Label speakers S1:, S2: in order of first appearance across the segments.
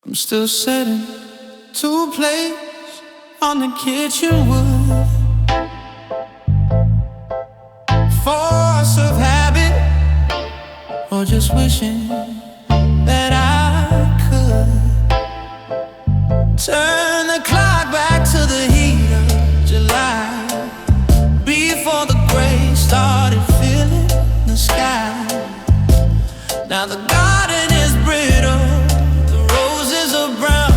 S1: I'm still sitting to a place on the kitchen wood. Force of habit, or just wishing that I could turn the clock back to the heat of July, before the gray started filling the sky. Now the garden is brittle, the roses are brown,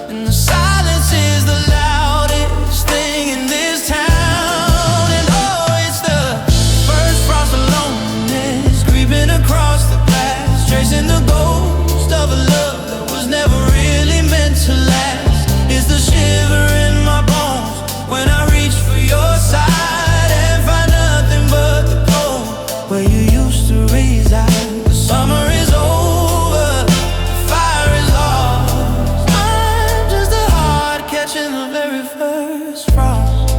S1: and the silence is the loudest thing in this town. And oh, it's the first frost of loneliness creeping across the glass, tracing the ghost of a love that was never really meant to last. It's the shiver in my bones when I reach for your side and find nothing but the cold where you used to reside. Summer is over, the fire is lost. I'm just a heart catching the very first frost.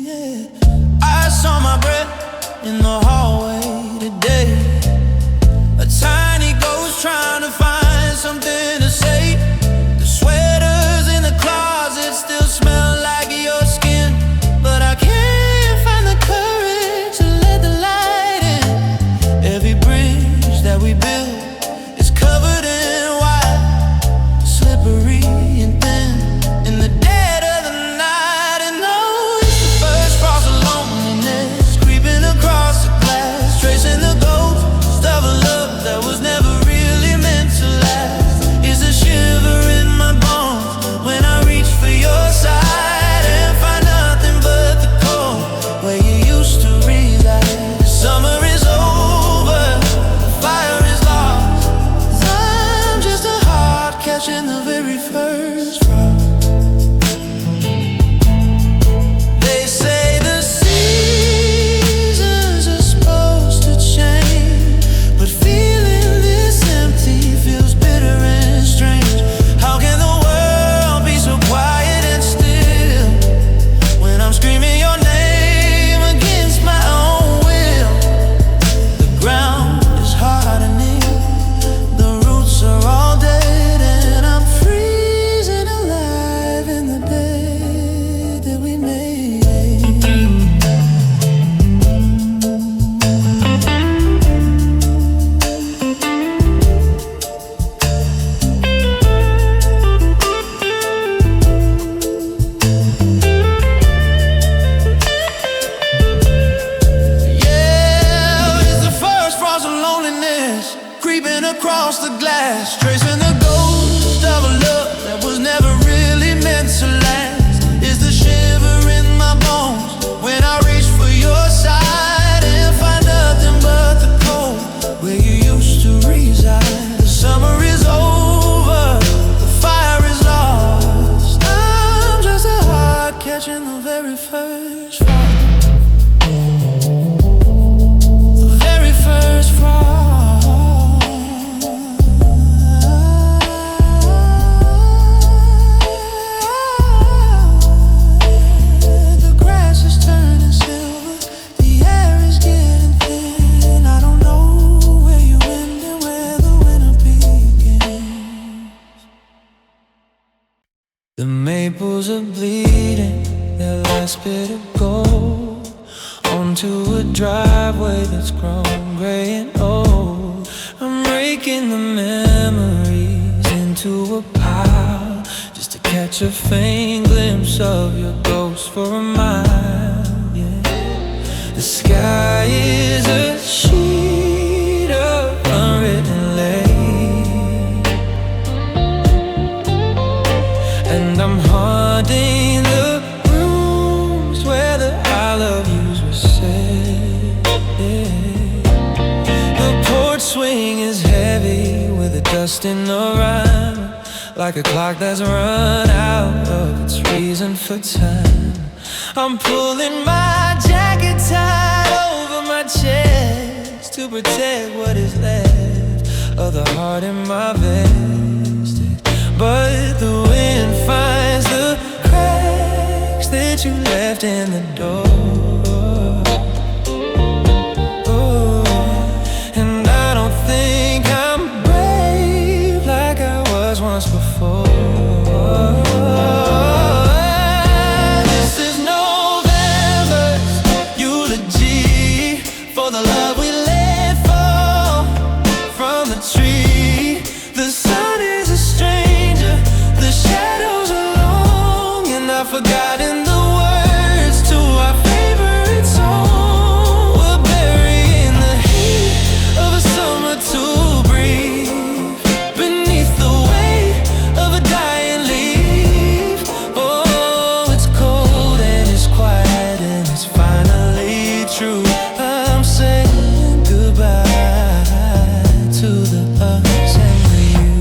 S1: Yeah. I saw my breath in the hallway today, a tiny ghost trying to find something to say. The sweaters in the closet still smell like your skin, but I can't find the courage to let the light in. Every bridge that we build is covered in white, slippery and thin in the dead of the night. And no, it's the first frost of loneliness creeping across the glass, tracing the ghost of a love that was never really meant to last. It's a shiver in my bones when I reach for your side and find nothing but the cold where you used to reside. Summer is over, the fire is lost. I'm just a heart catching the very first frost. They say the seasons are supposed to change, but feeling this empty feels bitter and strange. How can the world be so quiet and still when I'm screaming your name against my own will? The ground is hardening, the roots are all dead, and I'm freezing alive in the bed that we made. Yeah, it's the first frost of loneliness creeping across the glass, tracing the ghost of a love that was never really meant to last. It's the shiver in my bones when I reach for your side and find nothing but the cold where you used to reside. The summer is over, the fire is lost. I'm just a heart catching the very first frost. The very first frost. The grass is turning silver, the air is getting thin. I don't know where you end and where the winter begins. The maples are bleeding their last bit of gold onto a driveway that's grown gray and old. I'm raking the memories into a pile just to catch a faint glimpse of your ghost for a mile. Yeah. The sky is a sheet of unwritten lace, and I'm haunting the rooms where the I love yous were said. The porch swing is heavy with the dust in the rhyme, like a clock that's run out of its reason for time. I'm pulling my jacket tight over my chest to protect what is left of the heart in my vest. But the wind finds the cracks that you left in the door. true. I'm saying goodbye to the us and the you.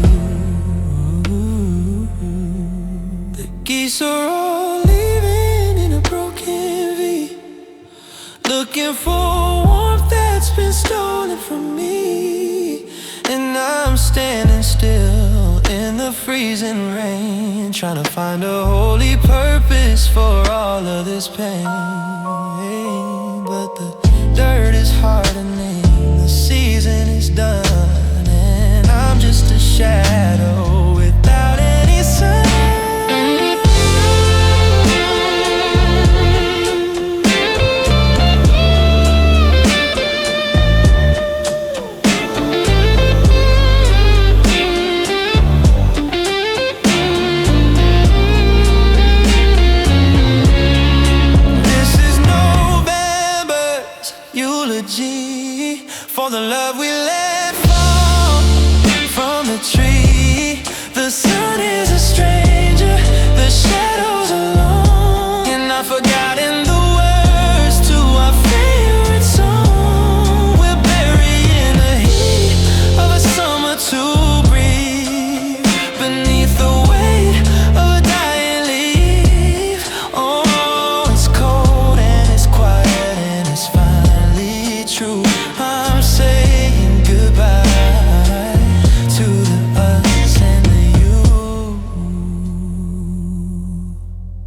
S1: The geese are all leaving in a broken V, looking for warmth that's been stolen from me. And I'm standing still in the freezing rain, trying to find a holy purpose for all of this pain. But the dirt is hardening, the season is done, and I'm just a shadow without any sun. For the love we let fall from the tree. The sun is a stranger, the shadows alone, and I've forgotten the words to our favorite song. We're burying the heat of a summer to breathe beneath the weight of a dying leaf. Oh, it's cold and it's quiet and it's finally true. I'm saying goodbye to the us and the you.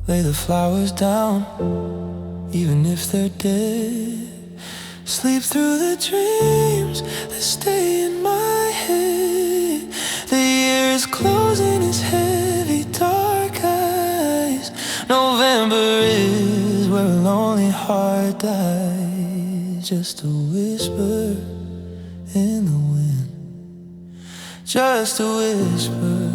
S1: Lay the flowers down, even if they're dead. Sleep through the dreams that stay in my head. The year is closing its heavy, dark eyes. November is where a lonely heart dies. Just a whisper in the wind, just a whisper.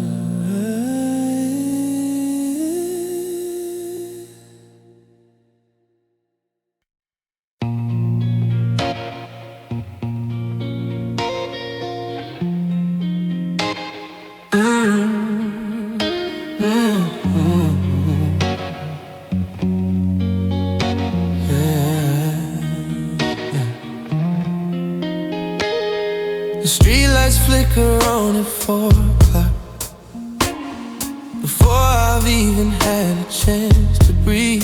S1: The streetlights flicker on at 4 o'clock, before I've even had a chance to breathe.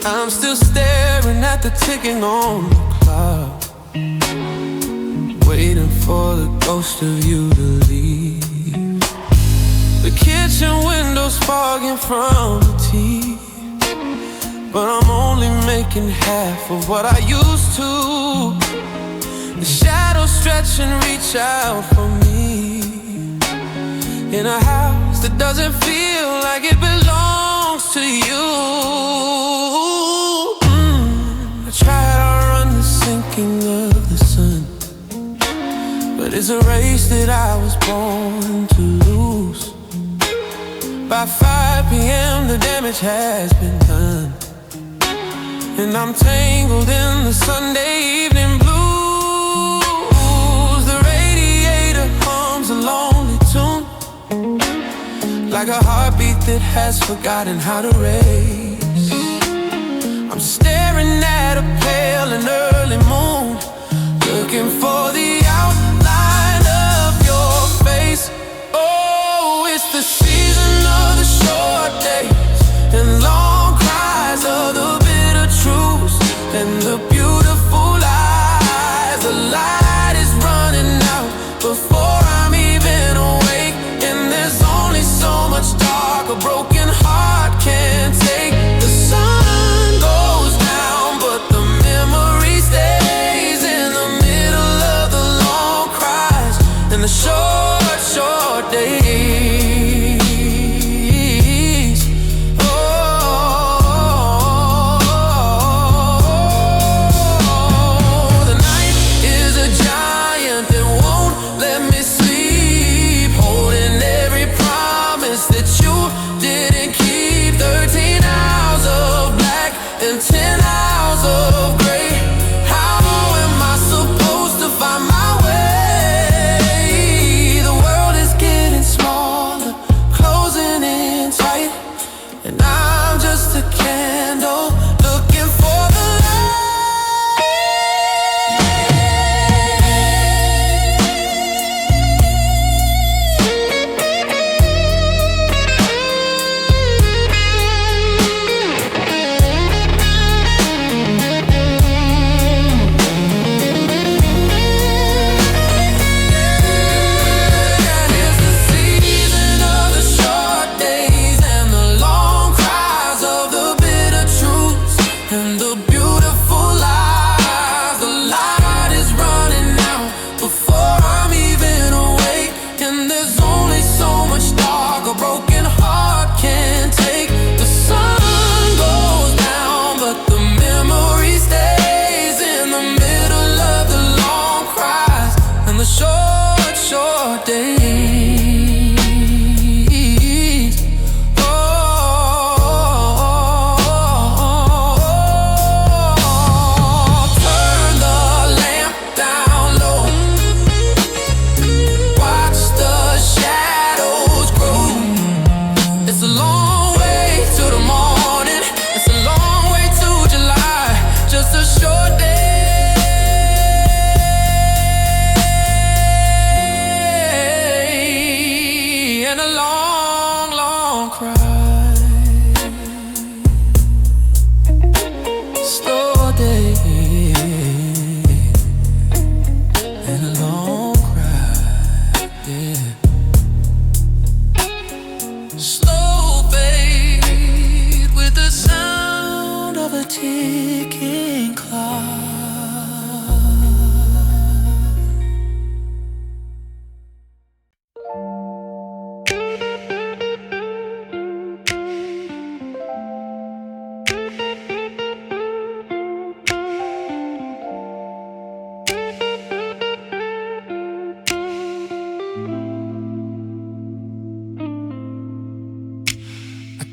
S1: I'm still staring at the ticking on the clock, waiting for the ghost of you to leave. The kitchen window's fogging from the tea, but I'm only making half of what I used to. The shadows stretch and reach out for me, in a house that doesn't feel like it belongs to you. I try to run the sinking of the sun, but it's a race that I was born to lose. By 5 p.m. the damage has been done, and I'm tangled in the Sunday evening blues. A lonely tune, like a heartbeat that has forgotten how to race. I'm staring at a pale and early moon, looking for the outline of your face. Oh, it's the season of the short days and long cries of the bitter truths and the beautiful lies. The light is running out before I'm even awake, and there's only so much dark a broken heart can take. The sun goes down, but the memory stays in the middle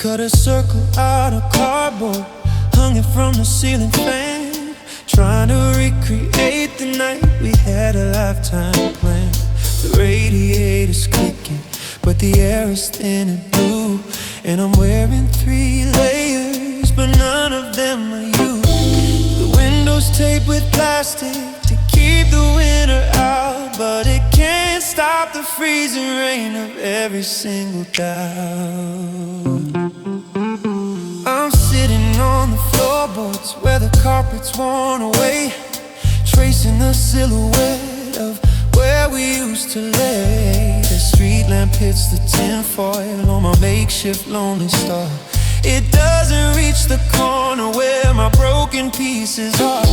S1: cut a circle out of cardboard, hung it from the ceiling fan, trying to recreate the night we had a lifetime plan. The radiator's clicking, but the air is thin and blue, and I'm wearing 3 layers, but none of them are you. The windows taped with plastic to keep the winter out, but it can't stop the freezing rain of every single doubt. I'm sitting on the floorboards where the carpet's worn away, tracing the silhouette of where we used to lay. The street lamp hits the tinfoil on my makeshift lonely star. It doesn't reach the corner where my broken pieces are.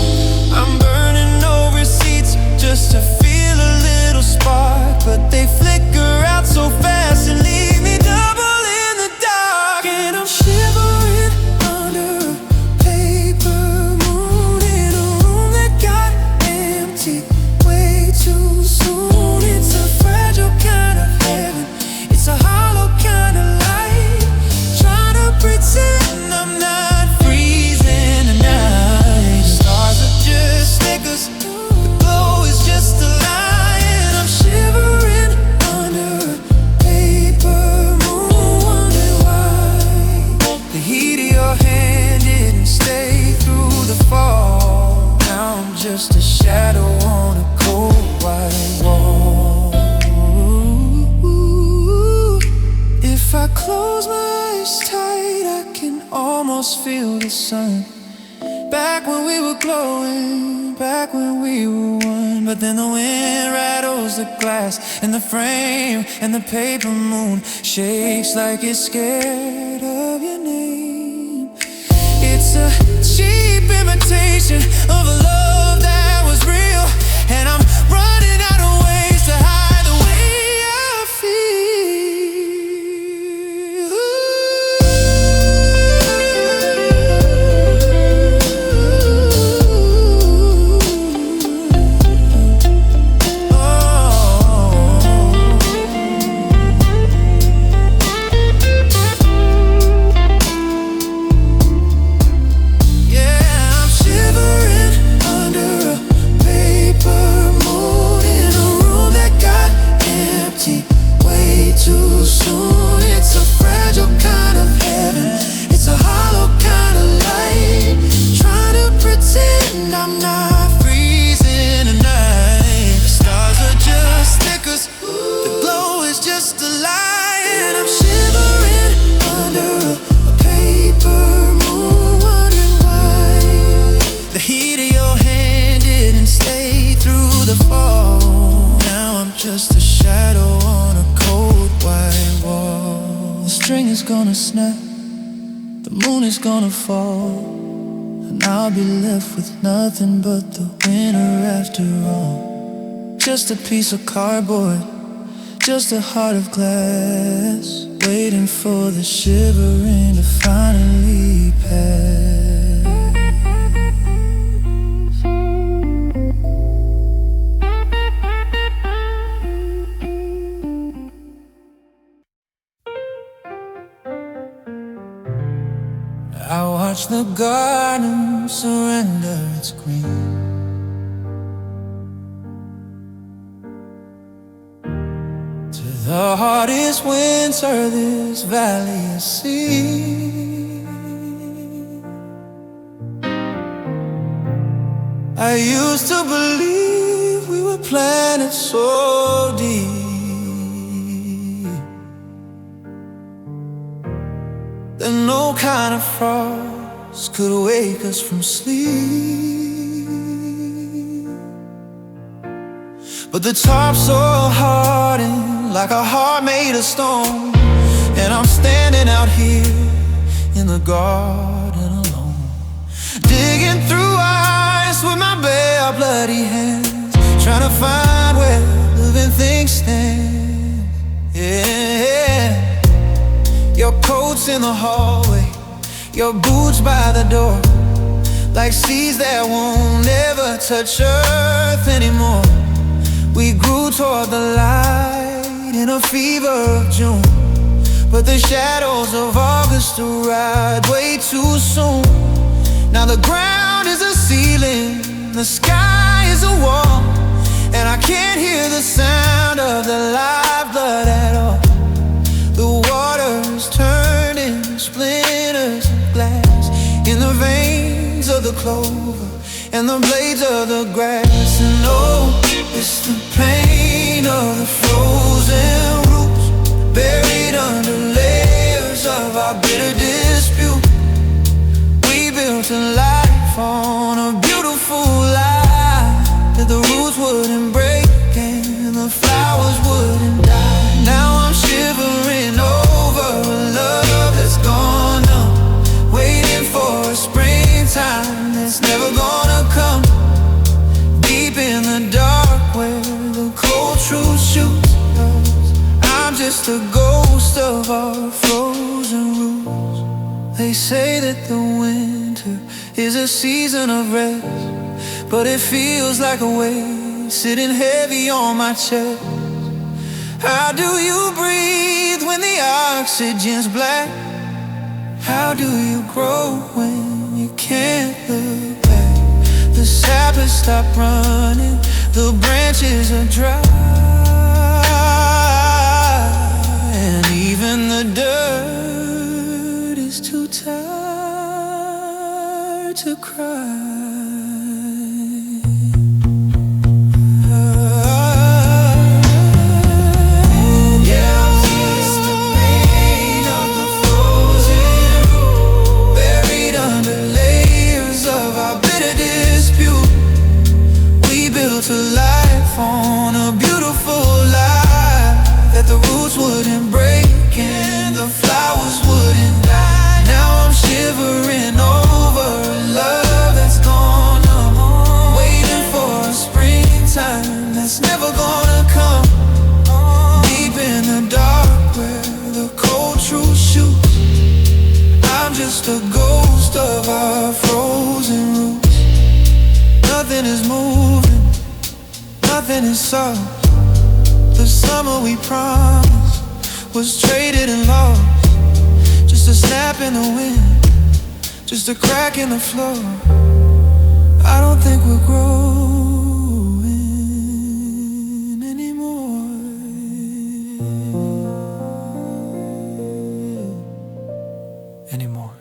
S1: I'm burning over seats just to feel a little spark, but they flicker out so fast and leave me double in the dark. And I'm shivering under a paper moon in a room that got empty way too soon. It's a fragile kind of heaven, it's a hollow kind of light, trying to pretend I'm not freezing tonight. Stars are just stickers, the glow is just a lie, and I'm shivering under a paper moon, wondering why the heat of your hand didn't stay through the fall. Now I'm just a shadow on a cold white wall. If I close my eyes tight, I can almost feel the sun. Back when we were glowing, back when we were one. But then the wind rattles the glass and the frame, and the paper moon shakes like it's scared of your name. It's a cheap imitation of a love that was real, and I'm running out of ways to hide the way I feel. Just a shadow on a cold white wall. The string is gonna snap, the moon is gonna fall, and I'll be left with nothing but the winter after all. Just a piece of cardboard, just a heart of glass, waiting for the shivering to finally pass. I watch the garden surrender its green to the hardest winter this valley has seen. I used to believe we were planted so deep that no kind of frost could wake us from sleep. But the topsoil hardened like a heart made of stone, and I'm standing out here in the garden alone, digging through ice with my bare bloody hands, trying to find where living things stand. Yeah. Your coat's in the hallway, your boots by the door, like seas that won't ever touch earth anymore. We grew toward the light in a fever of June, but the shadows of August arrived way too soon. Now the ground is a ceiling, the sky is a wall, and I can't hear the sound of the live blood at all. The water's turning splinters of glass in the veins of the clover and the blades of the grass. And oh, it's the pain of the frozen roots, buried under layers of our bitter dispute. We built a life on a beautiful lie that the roots wouldn't break and the flowers wouldn't die. Now I'm shivering over a love that's gone numb, waiting for a springtime that's never gonna come. Deep in the dark where the cold truth shoots us, I'm just a ghost of our frozen roots. They say that the winter is a season of rest, but it feels like a weight sitting heavy on my chest. How do you breathe when the oxygen's black? How do you grow when you can't look back? The sap has stopped running, the branches are dry, and even the dirt is too tired to cry. To life on a beautiful lie that the roots wouldn't break and the flowers wouldn't die. Now I'm shivering over a love that's gone numb, waiting for a springtime that's never gonna come. Deep in the dark where the cold truth shoots, I'm just a ghost of our frozen roots. Nothing is moving, nothing is soft. The summer we promised was traded and lost. Just a snap in the wind, just a crack in the floor. I don't think we're growing anymore.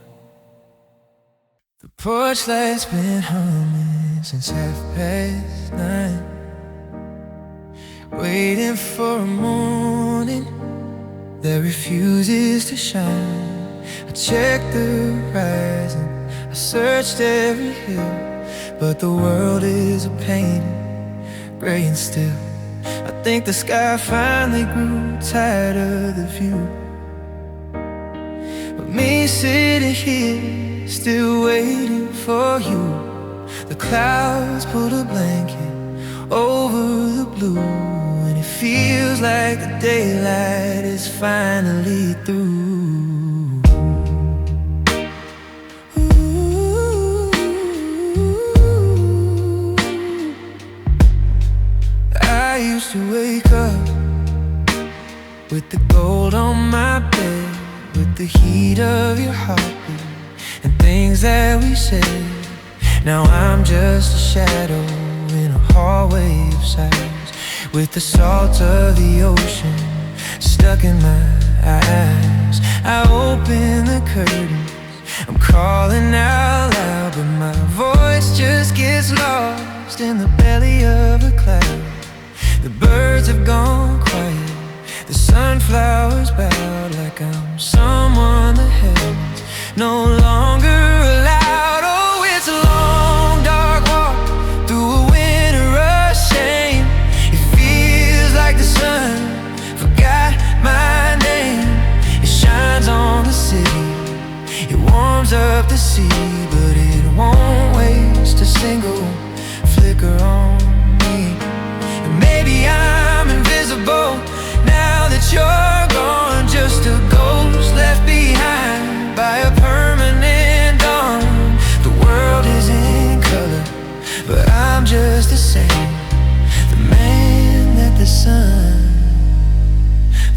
S1: The porch light's been humming since 9:30, waiting for a morning that refuses to shine. I checked the horizon, I searched every hill, but the world is a painting, gray and still. I think the sky finally grew tired of the view, but me sitting here, still waiting for you. The clouds put a blanket over the blue, and it feels like the daylight is finally through. I used to wake up with the gold on my bed, with the heat of your heartbeat and things that we said. Now I'm just a shadow in a hallway of silence, with the salt of the ocean stuck in my eyes. I open the curtains, I'm calling out loud, but my voice just gets lost in the belly of a cloud. The birds have gone quiet, the sunflowers bowed, like I'm someone the heavens no longer allowed. Oh, it's a long, dark walk through a winter of shame. It feels like the sun forgot my name. It shines on the city, it warms up the sea, but it won't waste a single flicker on me. And maybe I'm invisible now that you're gone, just a ghost left behind by a permanent dawn. The world is in color, but I'm just the same, the man that the sun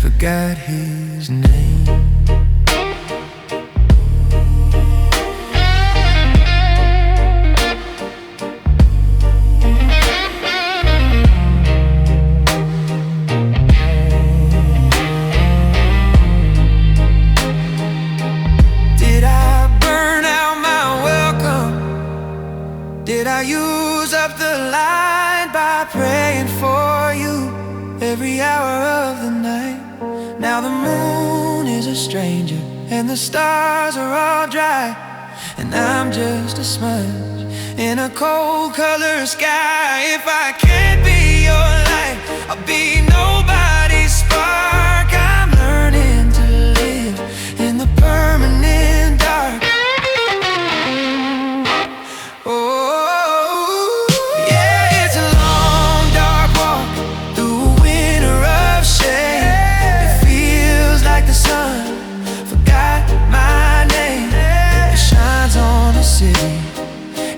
S1: forgot his name. Did I burn out my welcome? Did I use up the line by praying for you every hour of the night? Now the moon is a stranger and the stars are all dry, and I'm just a smudge in a cold color sky. If I can't be your light, I'll be nobody's spark. I'm learning to live in the permanent dark.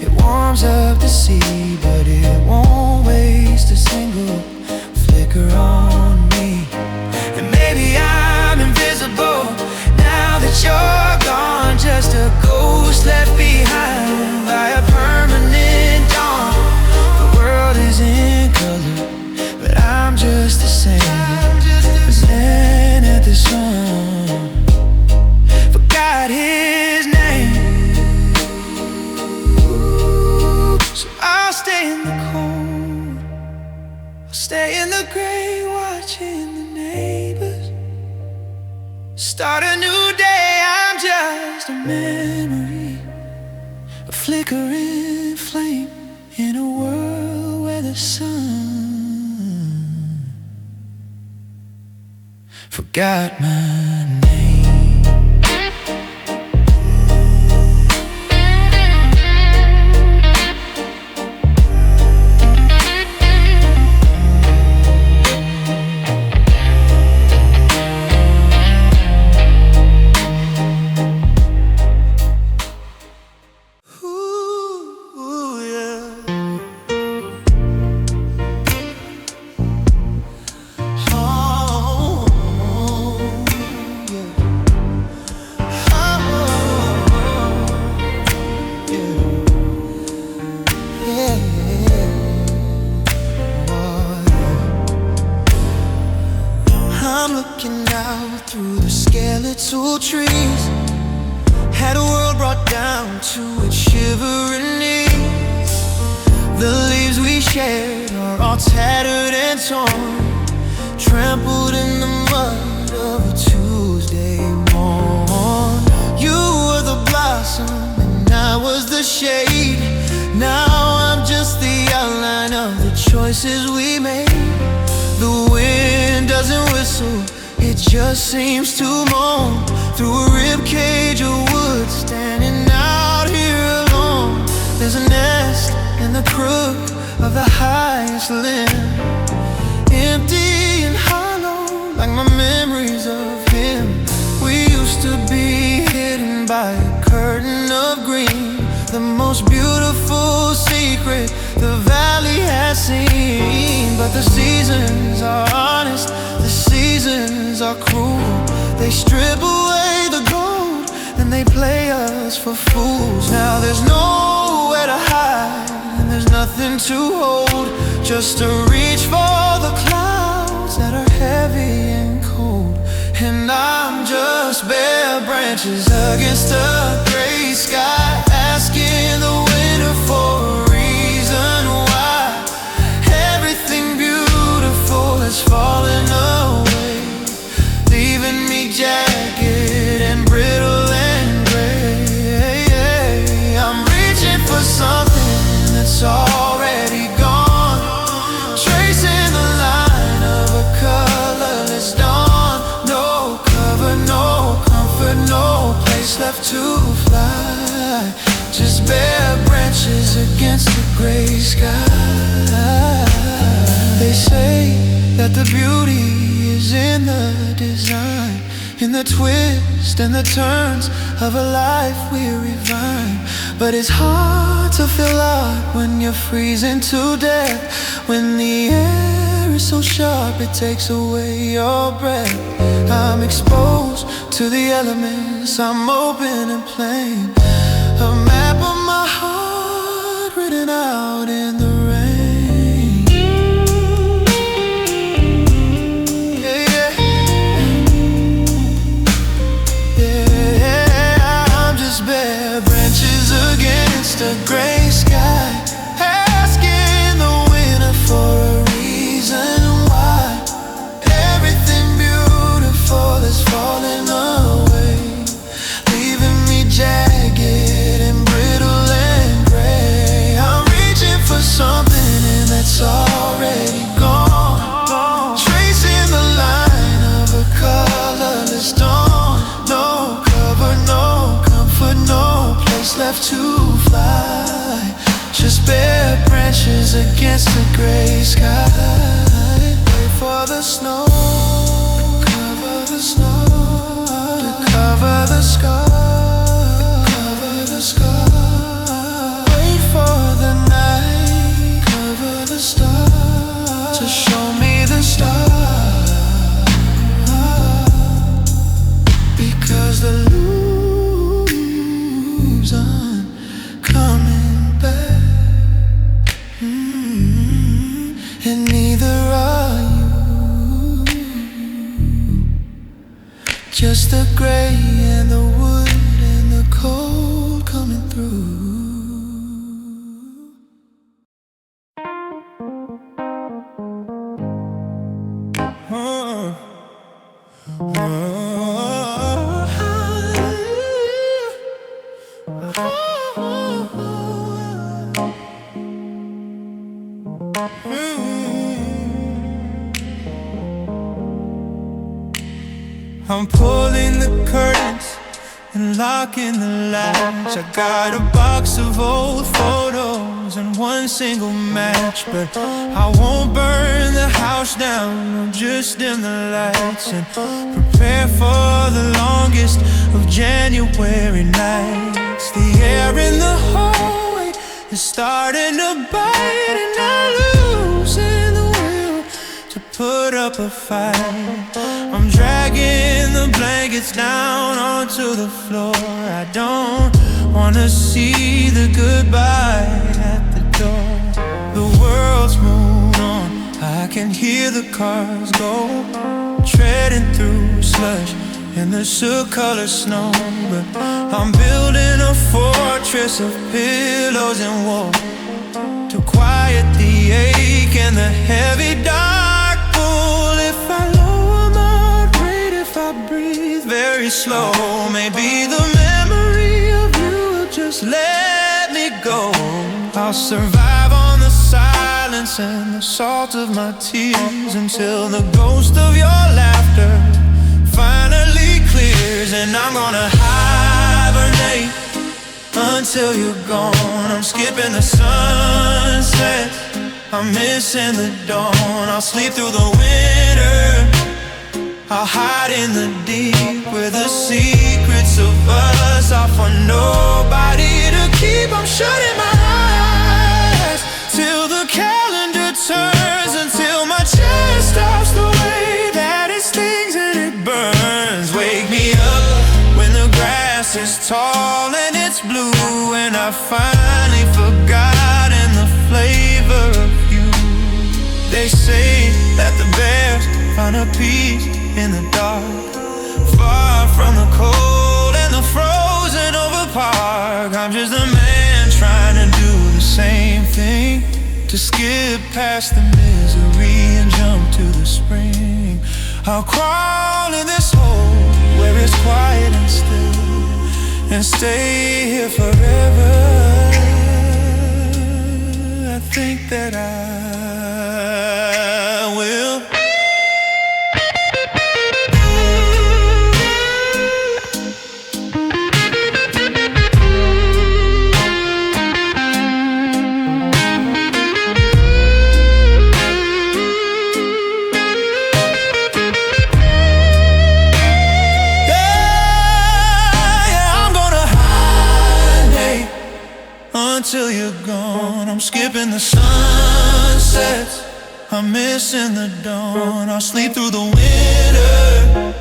S1: It warms up the sea, but it won't waste a single flicker on me. And maybe I'm invisible now that you're gone, just a ghost left behind by a permanent dawn. The world is in color, but I'm just the same, staring at the sun. Forgot his name. I'll stay in the cold, I'll stay in the gray, watching the neighbors start a new day. I'm just a memory, a flickering flame in a world where the sun forgot my name. I'm looking out through the skeletal trees, had a world brought down to its shivering knees. The leaves we shared are all tattered and torn, trampled in the mud of a Tuesday morn. You were the blossom and I was the shade. Now I'm just the outline of the choices we made. The wind doesn't whistle, it just seems to moan through a ribcage of wood, standing out here alone. There's a nest in the crook of the highest limb, empty and hollow like my memories of him. We used to be hidden by a curtain of green, the most beautiful secret the valley has seen. But the seasons are honest, the seasons are cruel. They strip away the gold and they play us for fools. Now there's nowhere to hide and there's nothing to hold, just to reach for the clouds that are heavy and cold. And I'm just bare branches against a gray sky, asking the winter for a reason why. Everything beautiful has fallen away, leaving me jagged and brittle and gray. I'm reaching for something that's already gone, tracing the line of a colorless dawn. No cover, no comfort, no place left to fly, just bare branches against the gray sky. They say that the beauty is in the design, in the twist and the turns of a life weary vine. But it's hard to feel out when you're freezing to death, when the air is so sharp it takes away your breath. I'm exposed to the elements, I'm open and plain. A map of my heart written out in the rain. Yeah, yeah, yeah. I'm just bare branches against a gray sky, asking the winner for a reason why everything beautiful is falling away, leaving me jagged and brittle and gray. I'm reaching for something and that's already gone, tracing the line of a colorless dawn. No cover, no comfort, no place left to fly, just bare branches against a gray sky. Wait for the snow, cover the snow, to cover the scar, cover the scar. Wait for the night, cover the stars, to show me the stars. Because the leaves aren't coming back, and neither are you. Just the gray and the wood and the cold coming through. I'm pulling the curtains and locking the latch. I got a box of old photos and one single match, but I won't burn the house down, I'll just dim the lights and prepare for the longest of January nights. The air in the hallway is starting to bite, and I'm losing the will to put up a fight. I'm dragging the blankets down onto the floor. I don't wanna see the goodbye at the door. The world's moved on, I can hear the cars go, treading through slush and the soot-colored snow. But I'm building a fortress of pillows and wool to quiet the ache and the heavy dark pull. If I lower my heart rate, if I breathe very slow, maybe the memory of you will just let me go. I'll survive on the silence and the salt of my tears until the ghost of your laughter finally clears. And I'm gonna hibernate until you're gone. I'm skipping the sunset, I'm missing the dawn. I'll sleep through the winter, I'll hide in the deep where the secrets of us are for nobody to keep. I'm shutting my eyes till the calendar turns, until my chest stops the way that it stings and it burns. Wake me up when the grass is tall and it's blue, and I've finally forgotten the flavor of you. They say that the bears find a peace in the dark, far from the cold and the frozen over park. I'm just a man trying to do the same thing, to skip past the misery and jump to the spring. I'll crawl in this hole where it's quiet and still, and stay here forever. I think that I will. Until you're gone, I'm skipping the sunsets, I'm missing the dawn. I'll sleep through the winter.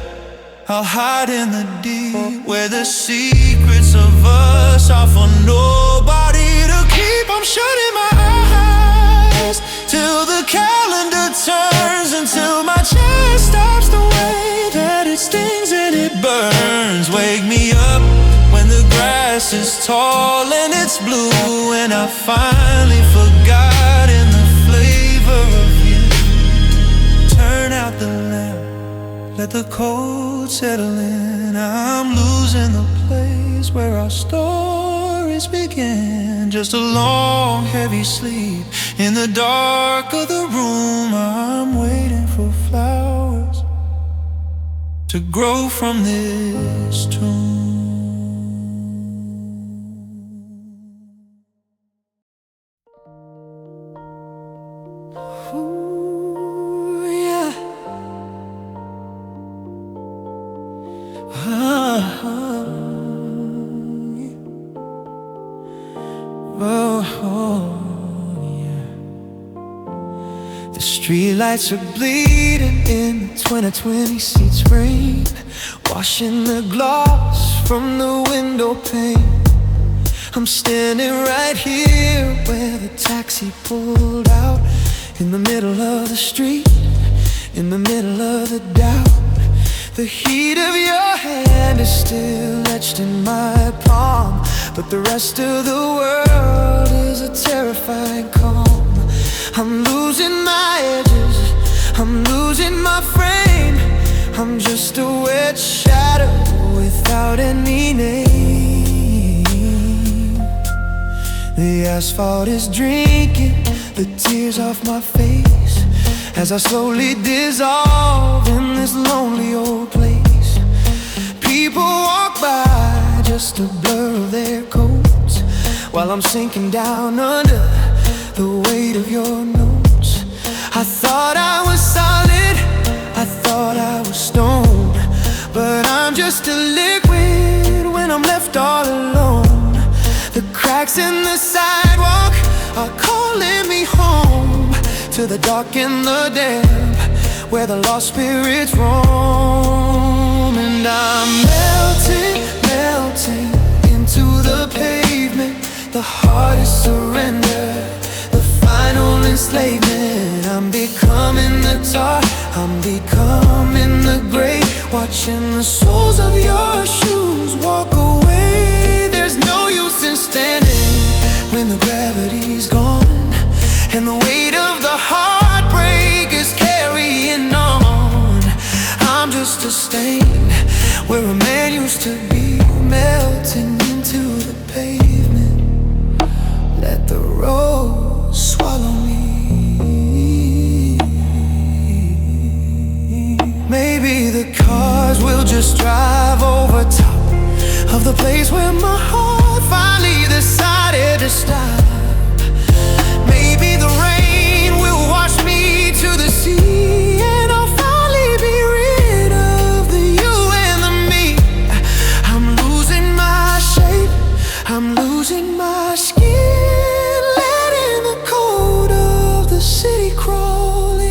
S1: I'll hide in the deep, where the secrets of us are for nobody to keep. I'm shutting my eyes till the calendar turns, until my chest stops the way that it stings and it burns. Wake me up when the grass is tall and it's blue, and I've finally forgotten the flavor of you. Turn out the lamp, let the cold settle in. I'm losing the place where our stories began. Just a long, heavy sleep in the dark of the room. I'm waiting for flowers to grow from this tomb. Ooh, yeah. The streetlights are bleeding in the 2020 seats rain, washing the gloss from the window pane. I'm standing right here where the taxi pulled out, in the middle of the street, in the middle of the doubt. The heat of your hand is still etched in my palm, but the rest of the world is a terrifying calm. I'm losing my edges, I'm losing my frame. I'm just a wet shadow without any name. The asphalt is drinking the tears off my face as I slowly dissolve in this lonely old place. People walk by, just a blur of their coats, while I'm sinking down under the weight of your notes. I thought I was solid, I thought I was stone, but I'm just a liquid when I'm left all alone. The cracks in the sidewalk are calling me home, to the dark and the damp, where the lost spirits roam. And I'm melting, melting into the pavement. The hardest surrender, the final enslavement. I'm becoming the tar, I'm becoming the grey, watching the soles of your shoes walk away. There's no use in standing when the gravity's gone, and the weight of the heartbreak is carrying on. I'm just a stain where a man used to be, melting into the pavement. Let the road swallow me. Maybe the cars will just drive over top of the place where my heart finally decided to stop. Maybe the rain will wash me to the sea, and I'll finally be rid of the you and the me. I'm losing my shape, I'm losing my skin, letting the cold of the city crawl in.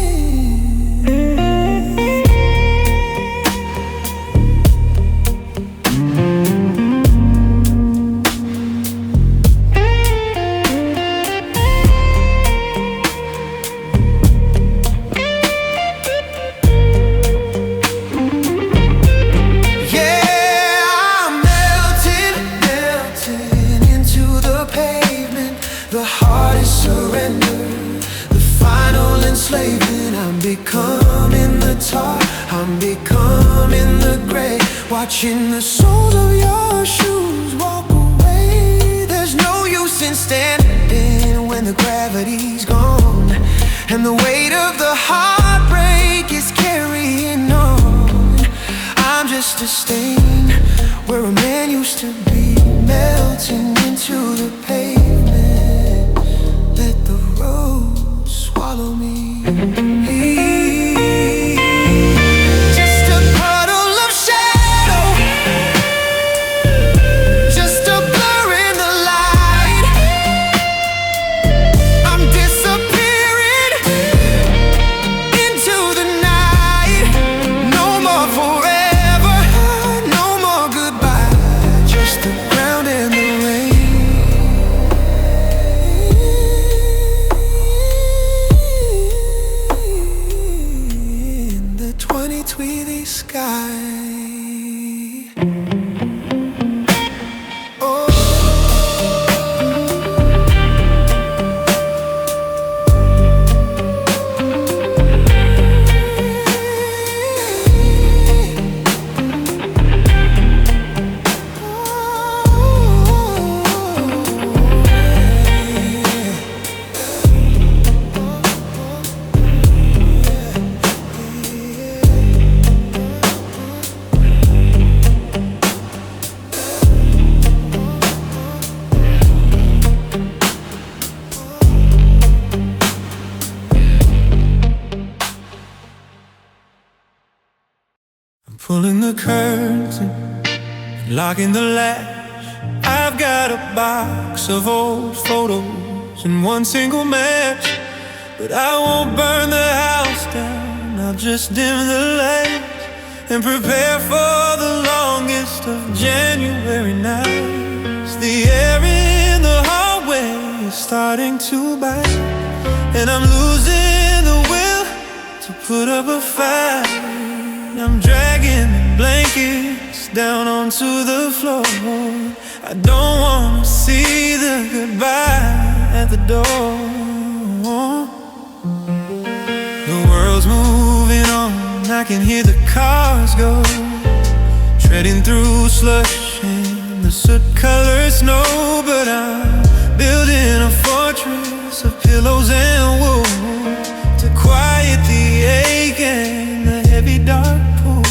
S1: I'm becoming the tar, I'm becoming the grey, watching the soles of your shoes walk away. There's no use in standing when the gravity's gone, and the weight of the heartbreak is carrying on. I'm just a stain where a man used to be, melting into the pavement. Let the road swallow me. Just a puddle of shadow, just a blur in the light. I'm disappearing pulling the curtain, locking the latch. I've got a box of old photos and one single match, but I won't burn the house down. I'll just dim the lights and prepare for the longest of January nights. The air in the hallway is starting to bite, and I'm losing the will to put up a fight. I'm dragging the blankets down onto the floor. I don't wanna see the goodbye at the door. The world's moving on, I can hear the cars go, treading through slush and the soot-colored snow. But I'm building a fortress of pillows and wool to quiet the ache and the heavy dark pool.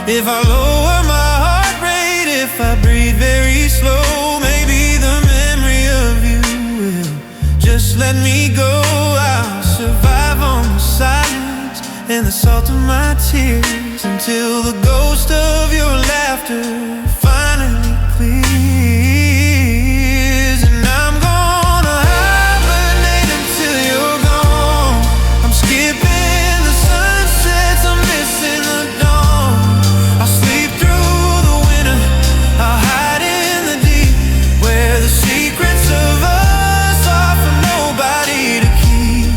S1: If I lower my heart rate, if I breathe very slow, maybe the memory of you will just let me go. I'll survive on the silence and the salt of my tears until the ghost of your laughter finally clears. And I'm gonna hibernate until you're gone. I'm skipping the sunsets, I'm missing the dawn. I'll sleep through the winter, I'll hide in the deep, where the secrets of us are for nobody to keep.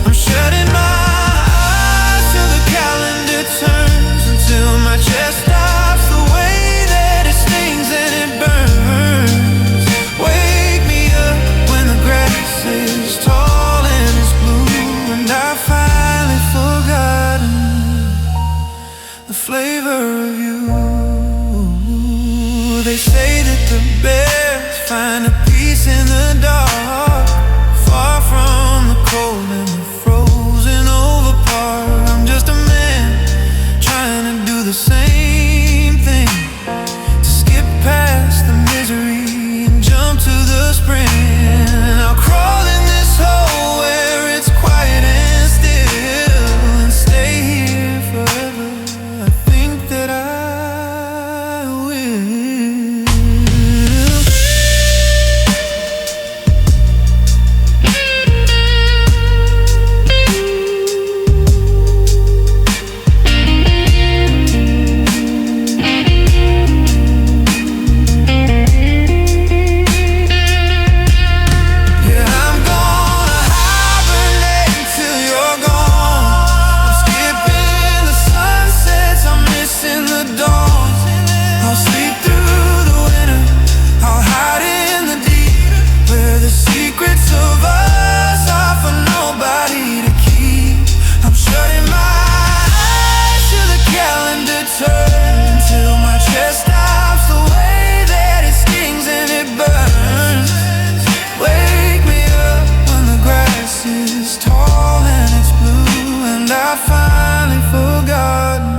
S1: I'm shutting my eyes till the calendar turns, until my chest stops the way that it stings and it burns. Wake me up when the grass is tall and it's blue, and I've finally forgotten the flavor of you. They say that the bears find a peace in the dark, far from the cold and the frozen over part. I'm just a man trying to do the same thing, to skip past the misery and jump to the spring. I'll crawl in this hole where it's quiet and still, and stay here forever. I think that I will. Yeah, I'm gonna hibernate until you're gone. I'm skipping the sunsets, I'm missing the dawn. I'll sleep through the winter, I'll hide in the deep, where the secrets of us are for nobody to keep. I'm shutting my eyes till the calendar turns, until my chest stops the way that it stings and it burns. Wake me up when the grass is tall and it's blue, and I've finally forgotten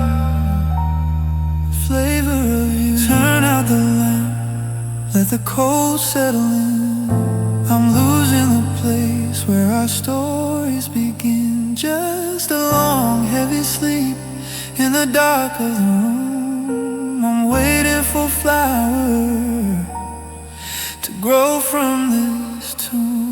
S1: the flavor of you. Turn out the lamp, let the cold settle in. I'm losing the place where our stories begin. Just a long, heavy sleep in the dark of the room. I'm waiting for flowers to grow from this tomb.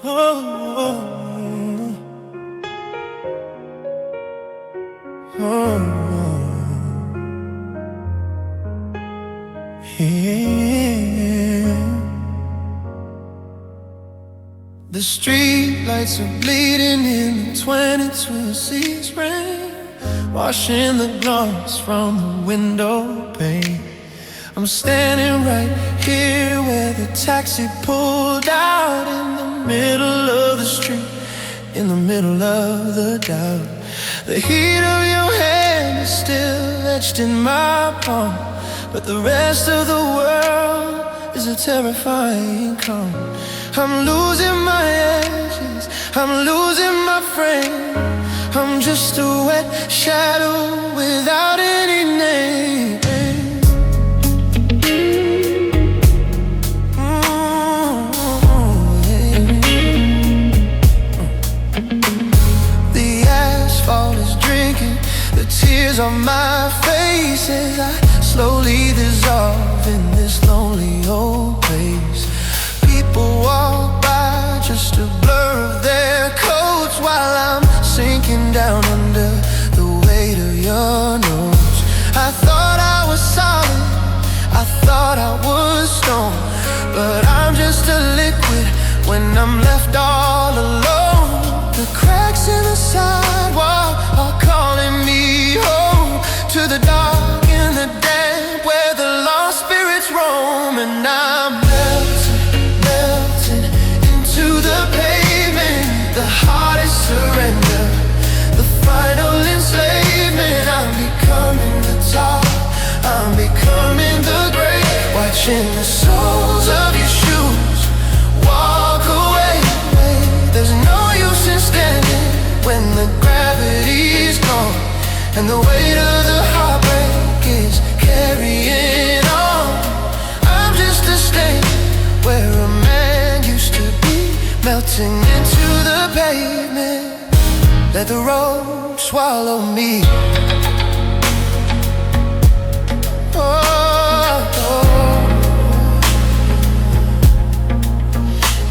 S1: Oh, oh, oh, yeah. The street lights are bleeding in the 22 seas rain, washing the gloss from the window pane. I'm standing right here where the taxi pulled out, in the middle of the street, in the middle of the doubt. The heat of your hand is still etched in my palm, but the rest of the world is a terrifying calm. I'm losing my edges, I'm losing my frame. I'm just a wet shadow without any name. The tears on my face as I slowly dissolve in this lonely old place. People walk by, just a blur of their coats, while I'm sinking down under the weight of your nose. I thought I was solid, I thought I was stone, but I'm just a liquid when I'm left all alone. The cracks in the sidewalk are calling me home, to the dark and the damp where the lost spirits roam. And I'm melting into the pavement, the hardest surrender, the final enslavement. I'm becoming the top, I'm becoming the great, watching the soles of your shoes walk away. There's no use in standing when the gravity's gone, and the weight of the heartbreak is carrying on. I'm just a stain where a man used to be, melting into the pavement. Let the road swallow me.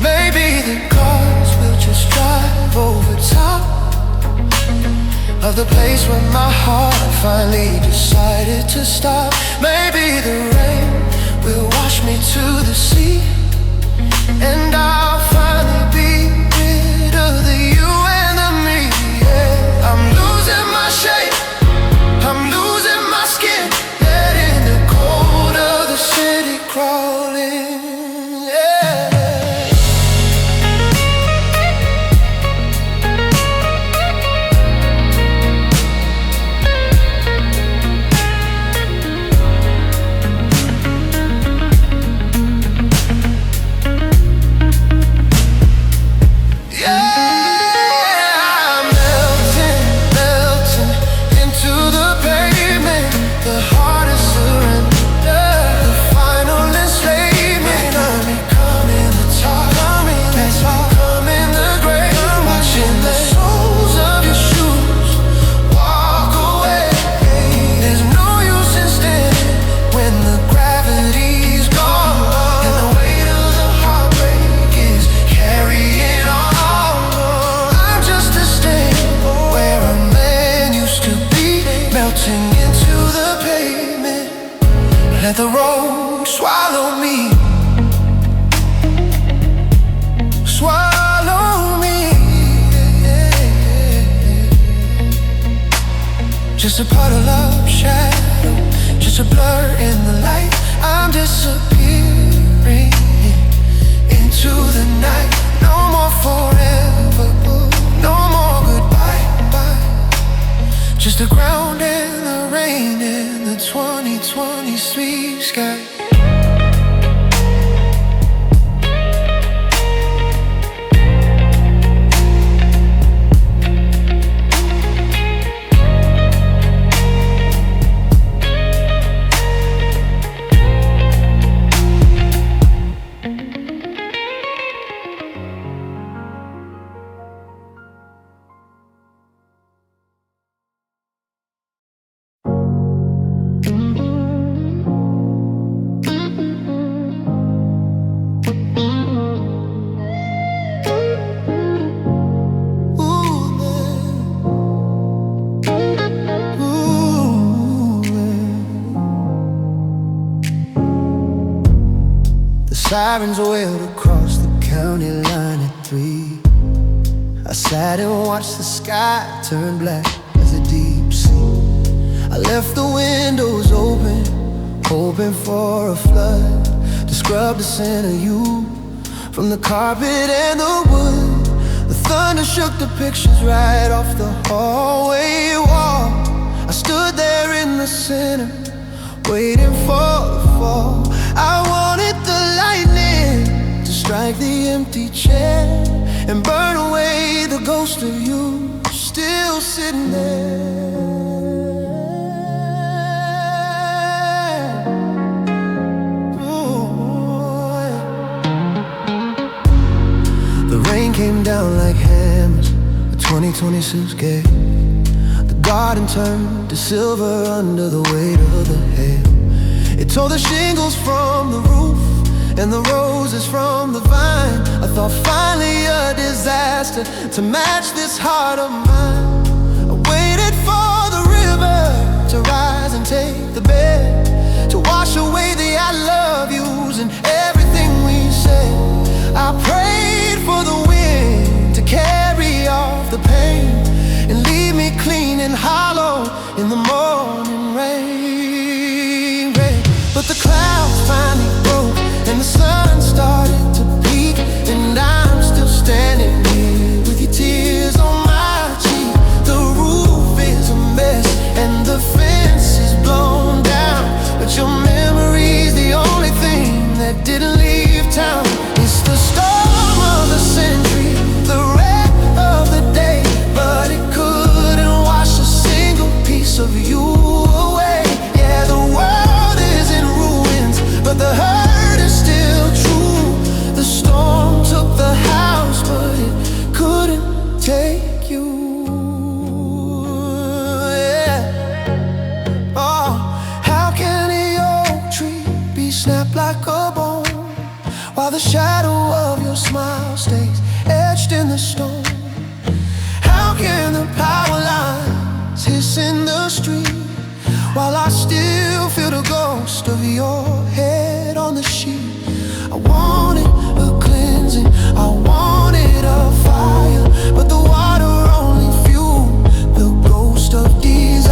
S1: Maybe the cars will just drive over top of the place where my heart finally decided to stop. Maybe the rain will wash me to the sea, and I'll finally be rid of the you and the me. Yeah. I'm losing my shape, I'm losing my skin, letting the cold of the city crawl in. Let the road swallow me, swallow me. Just a puddle of shadow, just a blur in the light. I'm disappearing into the night. No more forever, no more goodbye, bye. Just the ground and the rain in the 2023 sky. Sirens wailed across the county line at 3. I sat and watched the sky turn black as a deep sea. I left the windows open, hoping for a flood to scrub the scent of you from the carpet and the wood. The thunder shook the pictures right off the hallway wall. I stood there in the center, waiting for the fall. I wanted the lightning to strike the empty chair and burn away the ghost of you still sitting there. Ooh. The rain came down like hammers, a 2026 gate. The garden turned to silver under the weight of the hail. It tore the shingles from the roof and the roses from the vine. I thought finally a disaster to match this heart of mine. I waited for the river to rise and take the bed, to wash away the I love yous and everything we said. I prayed for the wind to carry off the pain and leave me clean and hollow in the morning rain. But the clouds finally broke and the sun started to peak, and I'm still standing here with your tears on my cheek. The roof is a mess and the fence is blown down, but your memory's the only thing that didn't leave town. It's the storm of the century, the wreck of the day, but it couldn't wash a single piece of you away. Yeah, the world is in ruins, but the hurt is still true. The storm took the house, but it couldn't take you. Yeah. Oh, how can a oak tree be snapped like a bone while the shadow of your smile stays etched in the stone? How can the power lines hiss in the street while I still feel the ghost of your head on the sheet? I wanted a cleansing, I wanted a fire, but the water only fueled the ghost of desire.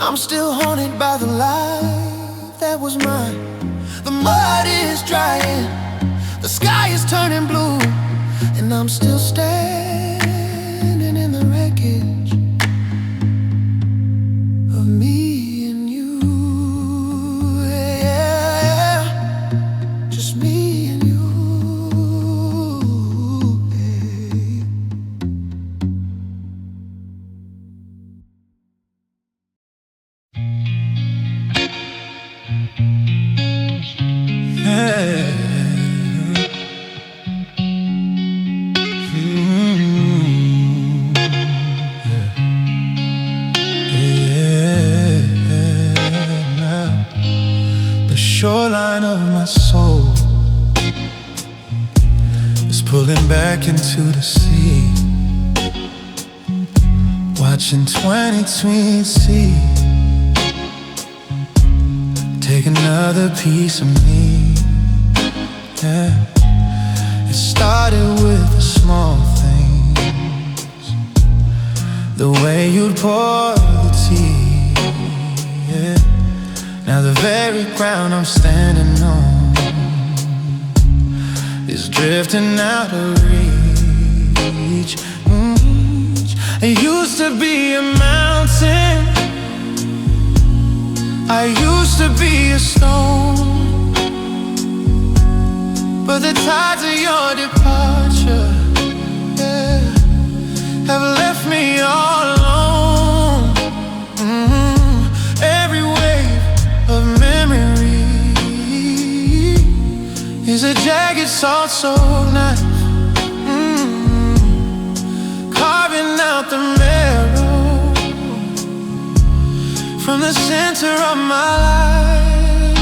S1: I'm still haunted by the life that was mine. The mud is drying, the sky is turning blue, and I'm still standing in the wreckage of me and you. Yeah, just me and you. Shoreline of my soul is pulling back into the sea, watching 20 see take another piece of me. Yeah, it started with the small things, the way you'd pour the tea. Yeah, now the very ground I'm standing on is drifting out of reach. It used to be a mountain, I used to be a stone, but the tides of your departure, yeah, have left me all alone. Every wave of memory is a jagged salt soaked knife, carving out the marrow from the center of my life.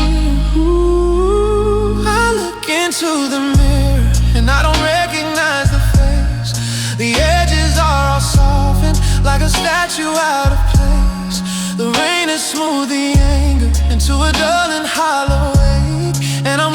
S1: Ooh, I look into the mirror and I don't recognize the face. The edges are all softened like a statue out of place. The rain has smoothed the anger into a dull and hollow ache, and I'm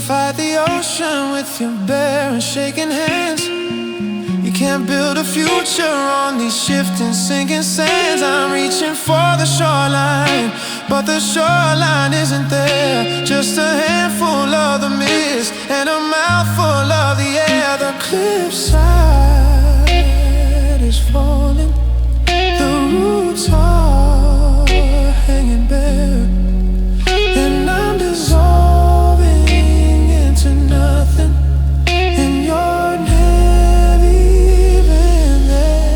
S1: fight the ocean with your bare and shaking hands. You can't build a future on these shifting, sinking sands. I'm reaching for the shoreline, but the shoreline isn't there. Just a handful of the mist and a mouthful of the air. The cliffside is falling, the roots are hanging bare, and I'm dissolving into nothing, and you're never even there.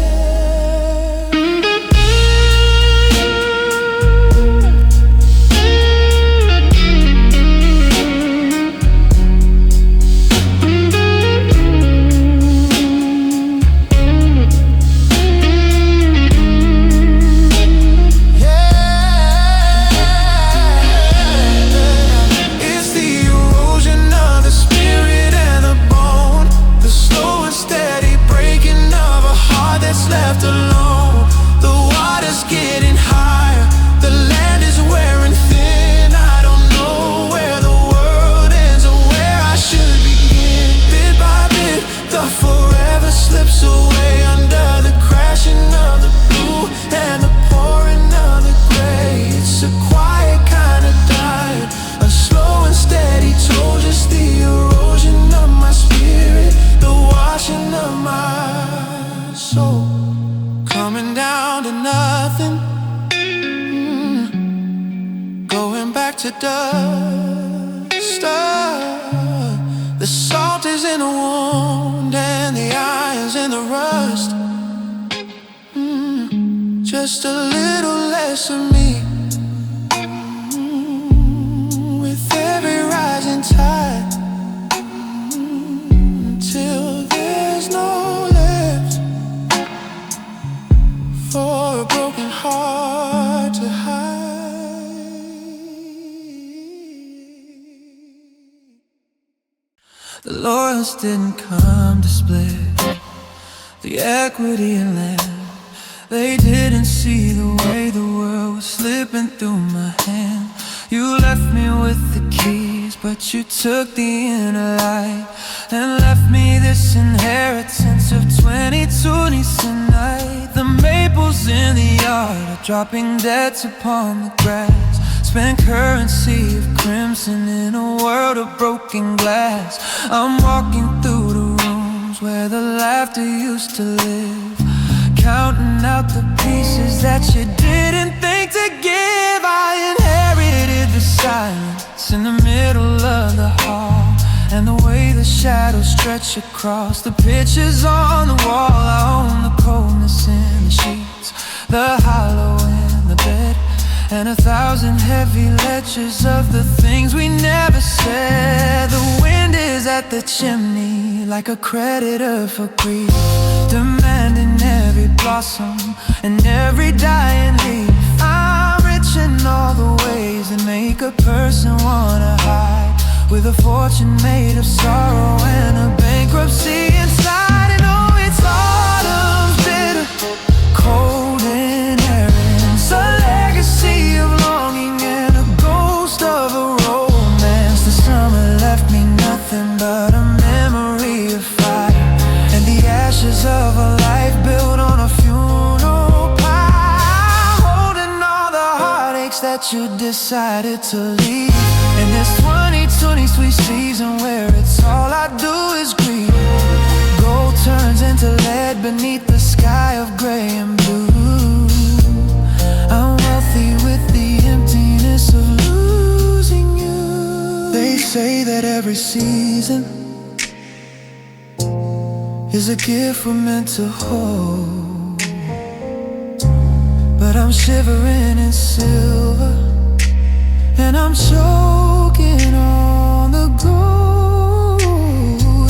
S1: It's the erosion of the spirit and the bone, the slow and steady breaking of a heart that's left alone. The water's getting higher, the land is wearing thin. I don't know where the world ends or where I should begin. Bit by bit, the forever slips away under the crashing of the blue and the pouring of the gray. It's a quiet kind of diet, a slow and steady toll, just the erosion of my spirit, the washing of my soul, coming down to nothing, going back to dust. The salt is in the wound and the iron's in the rust. Just a little less of me, with every rising tide, till there's no left for a broken heart to hide. The laurels didn't come to split the equity in land. They didn't see the way the world was slipping through my hand. You left me with the keys, but you took the inner light and left me this inheritance of 2020s tonight. The maples in the yard are dropping dead upon the grass. Spent currency of crimson in a world of broken glass. I'm walking through the rooms where the laughter used to live, counting out the pieces that you didn't think to give. I inherited the silence in the middle of the hall, and the way the shadows stretch across the pictures on the wall. I own the coldness in the sheets, the hollow in the bed, and 1,000 heavy ledgers of the things we never said. The wind is at the chimney like a creditor for grief, demanding every blossom and every dying leaf. I'm rich in all the ways that make a person wanna hide, with a fortune made of sorrow and a bankruptcy inside. And oh, it's autumn's bitter, cold and errands, a legacy of longing and a ghost of a romance. The summer left me nothing but a memory of fire, and the ashes of a life built on a funeral pile, holding all the heartaches that you decided to leave. In this 2020 sweet season where it's all I do is grieve, gold turns into lead beneath the sky of gray and blue. I'm wealthy with the emptiness of losing you. They say that every season is a gift we're meant to hold, but I'm shivering in silver, and I'm choking on the gold.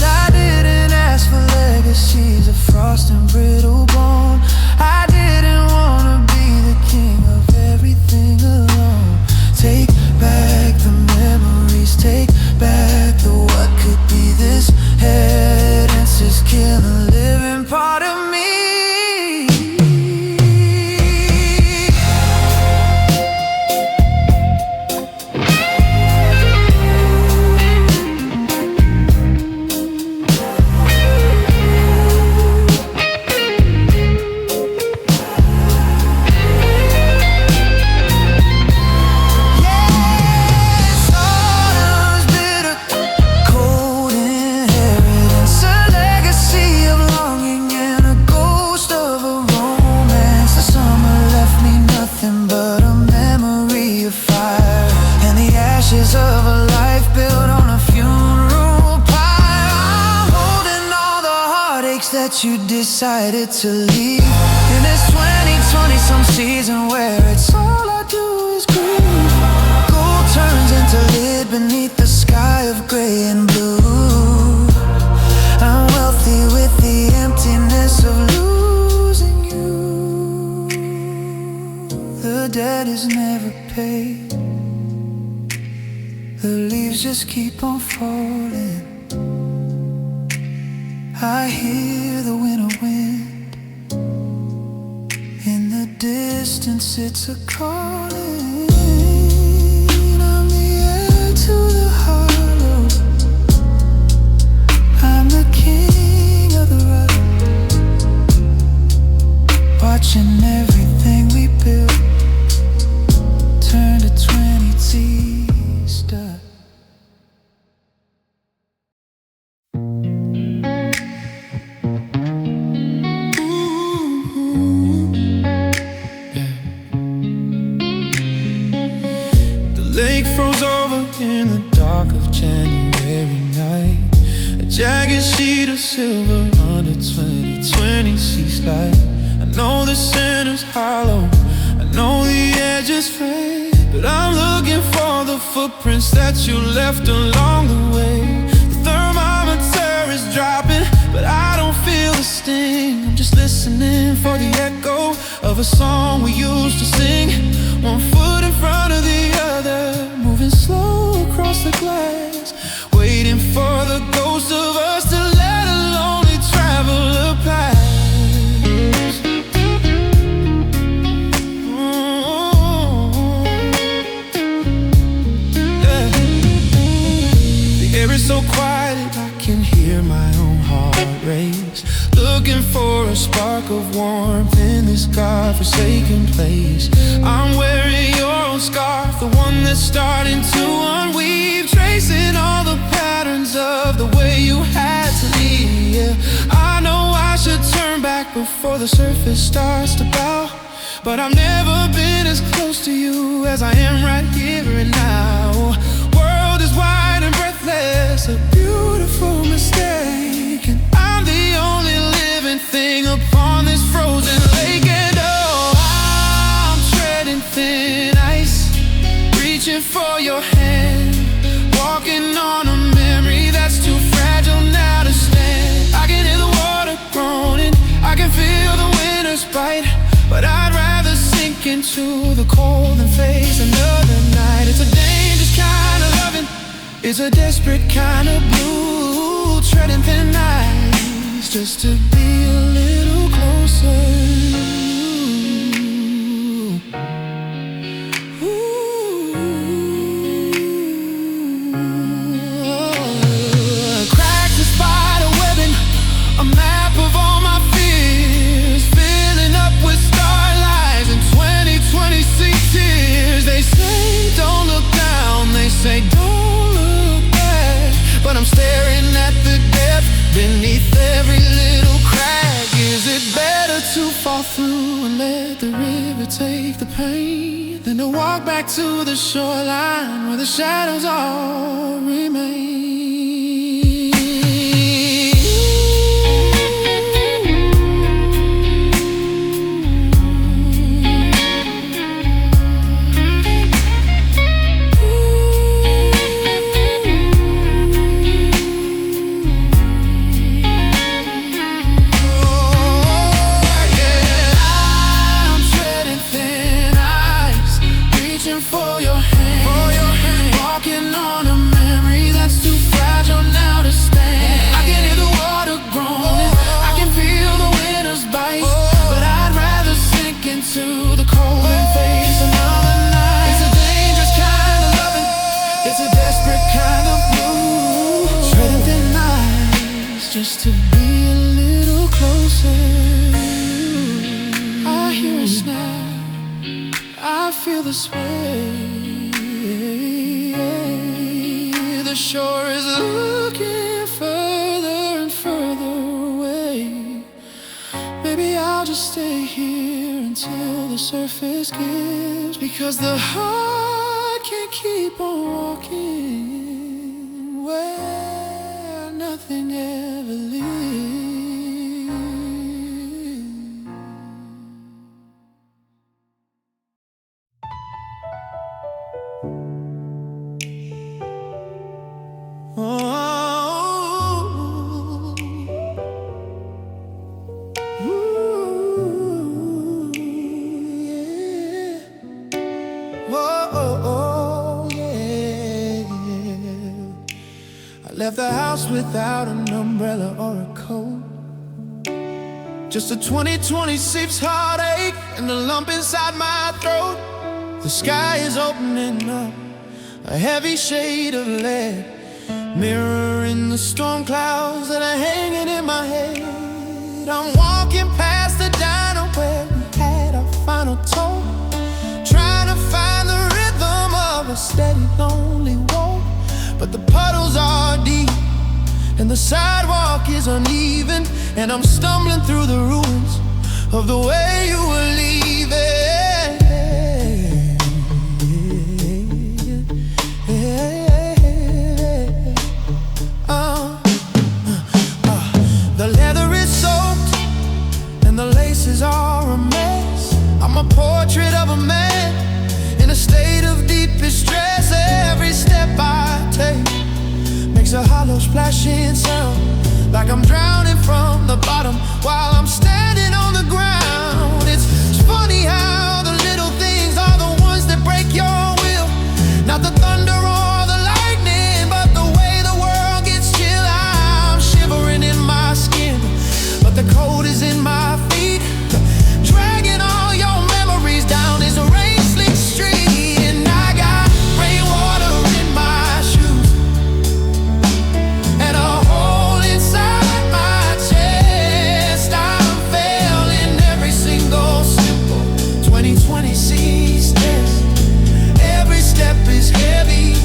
S1: I didn't ask for legacies of frost and brittle bone. I didn't wanna be the king of everything alone. Take back the memories, take back the what could be. This headance is killing a living part of me. that you decided to leave. In this 2020 some season where it's all I do is grieve. Gold turns into lead beneath the sky of gray and blue. I'm wealthy with the emptiness of losing you. The debt is never paid. The leaves just keep on falling. I hear the winter wind. In the distance it's a calling. I'm the air to the hollow. I'm the king of the road. Watching everything we built turn to 20 stuff. Lake froze over in the dark of January night. A jagged sheet of silver under 2020 sees light. I know the center's hollow, I know the edge is frayed, but I'm looking for the footprints that you left along the way. The thermometer is dropping, but I don't feel the sting. I'm just listening for the echo of a song we used to sing. One foot in front of the other, moving slow across the glass, waiting for the ghost of us to let a lonely traveler pass. Yeah. The air is so quiet I can hear my own heart race, looking for a spark of warmth in this godforsaken place. I'm wearing your own scarf, the one that's starting to unweave, tracing all the patterns of the way you had to leave. Yeah, I know I should turn back before the surface starts to bow, but I've never been as close to you as I am right here and now. World is wide and breathless, a beautiful mistake, and I'm the only living thing upon this frozen lake. And oh, I'm treading thin ice, reaching for your hand, walking on a memory that's too fragile now to stand. I can hear the water groaning, I can feel the winter's bite, but I'd rather sink into the cold than face another night. It's a dangerous kind of loving, it's a desperate kind of blue, treading thin ice just to be a little closer. Cracks and spider webbing, a map of all my fears, filling up with starlights and 2020 see tears. They say don't look down, they say don't look back, but I'm staring at the depth beneath every little crack. Is it better to fall through and let the river take the pain than to walk back to the shoreline where the shadows all remain? For your hand, walking on a memory that's too fragile now to stand. I can hear the water groaning, I can feel the winter's bite, but I'd rather sink into the cold and face another night. It's a dangerous kind of loving, it's a desperate kind of blue, treading thin ice just to be a little closer. I hear a snap, I feel the sway. The shore is looking further and further away. Maybe I'll just stay here until the surface gives, because the heart can't keep on walking where nothing ever lives. oh, yeah. I left the house without an umbrella or a coat. Just a 2026 heartache and a lump inside my throat. The sky is opening up, a heavy shade of lead, mirroring the storm clouds that are hanging in my head. I'm walking past the diner where we had our final talk, trying to find the rhythm of a steady, lonely walk. But the puddles are deep and the sidewalk is uneven, and I'm stumbling through the ruins of the way you were leaving. The leather is soaked and the laces are a mess. I'm a portrait of a man in a state of deep distress. Every step I take makes a hollow splashing sound, like I'm drowning from the bottom while I'm standing on the ground. It's funny how the little things are the ones that break your will. Not the thunder or the lightning, but the way the world gets chill. I'm shivering in my skin, but the cold is in my feet, dragging all your memories down this rain-slick street. And I got rainwater in my shoes and a hole inside my chest. I'm failing every single simple 2026 test. Every step is heavy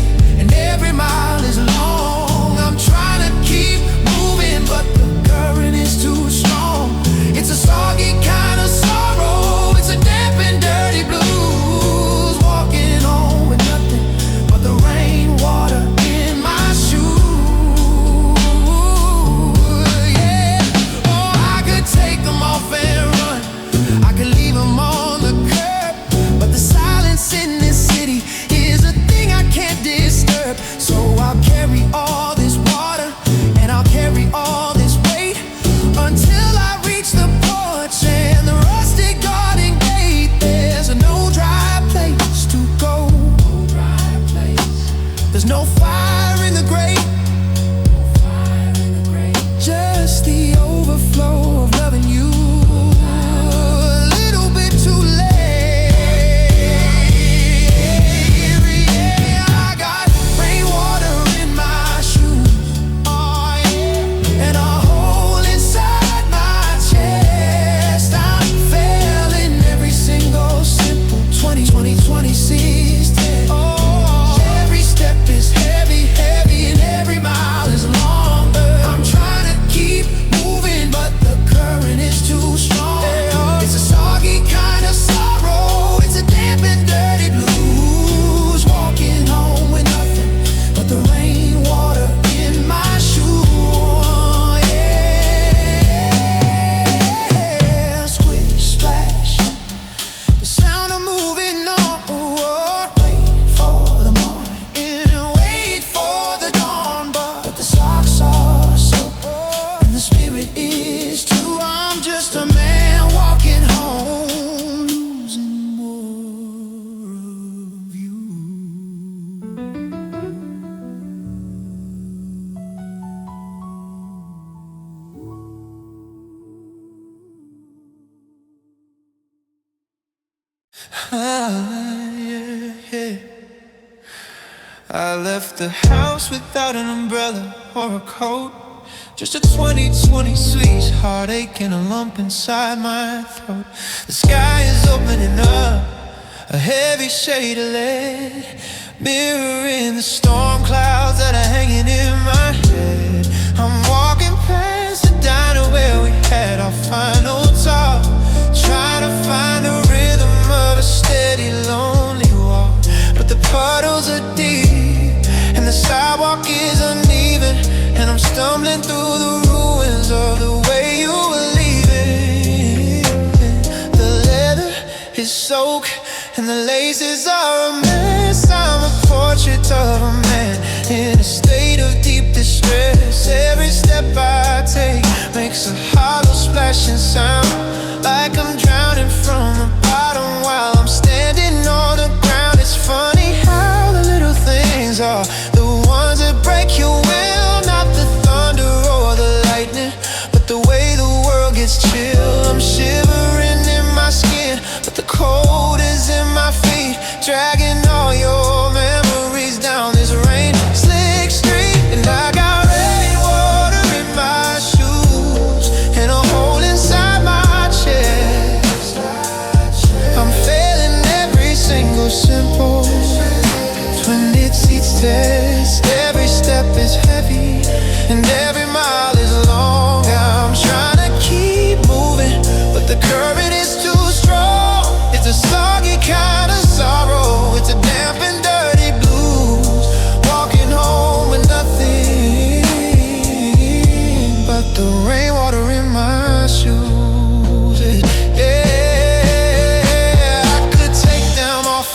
S1: and every mile is long. I'm trying to keep moving, but the current is too strong. It's a soggy kind of sorrow, it's a damp and dirty blues. Walking home with nothing but the rainwater in my shoes. Yeah. Oh, I could take them off and run, I could leave them on the curb, but the silence in this city is a thing I can't disturb. So I'll carry all this water and I'll carry all this weight until I reach the porch and the rusted garden gate. There's no dry place to go, there's no fire in the grate, just the overflow of loving you a little bit too late. Yeah, I got rainwater in my shoes, oh yeah, and a hole inside my chest. I'm failing every single simple 2026 test. Oh, every step is heavy, heavy, and every mile is longer. I'm trying to keep moving, but the current is too strong. It's a soggy kind of sorrow, it's a damp and dirty blues. Walking home with nothing but the rainwater in my shoes. Yeah, squish, splash, the sound of moving on. Wait for the morning and wait for the dawn, but the socks are soaked and the spirit is too. I'm just a man walking home, losing more of you. Yeah. I left the house without an umbrella or a coat. Just a 2026 heartache and a lump inside my throat. The sky is opening up, a heavy shade of lead, mirroring the storm clouds that are hanging in my head. I'm walking past the diner where we had our final talk, trying to find the rhythm of a steady, lonely walk. But the puddles are deep and the sidewalk is uneven, and I'm stumbling through the ruins of the way you were leaving. The leather is soaked and the laces are a mess. I'm a portrait of a man in a state of deep distress. Every step I take makes a hollow splashing sound, like I'm drowning from the bottom while I'm standing on the ground. It's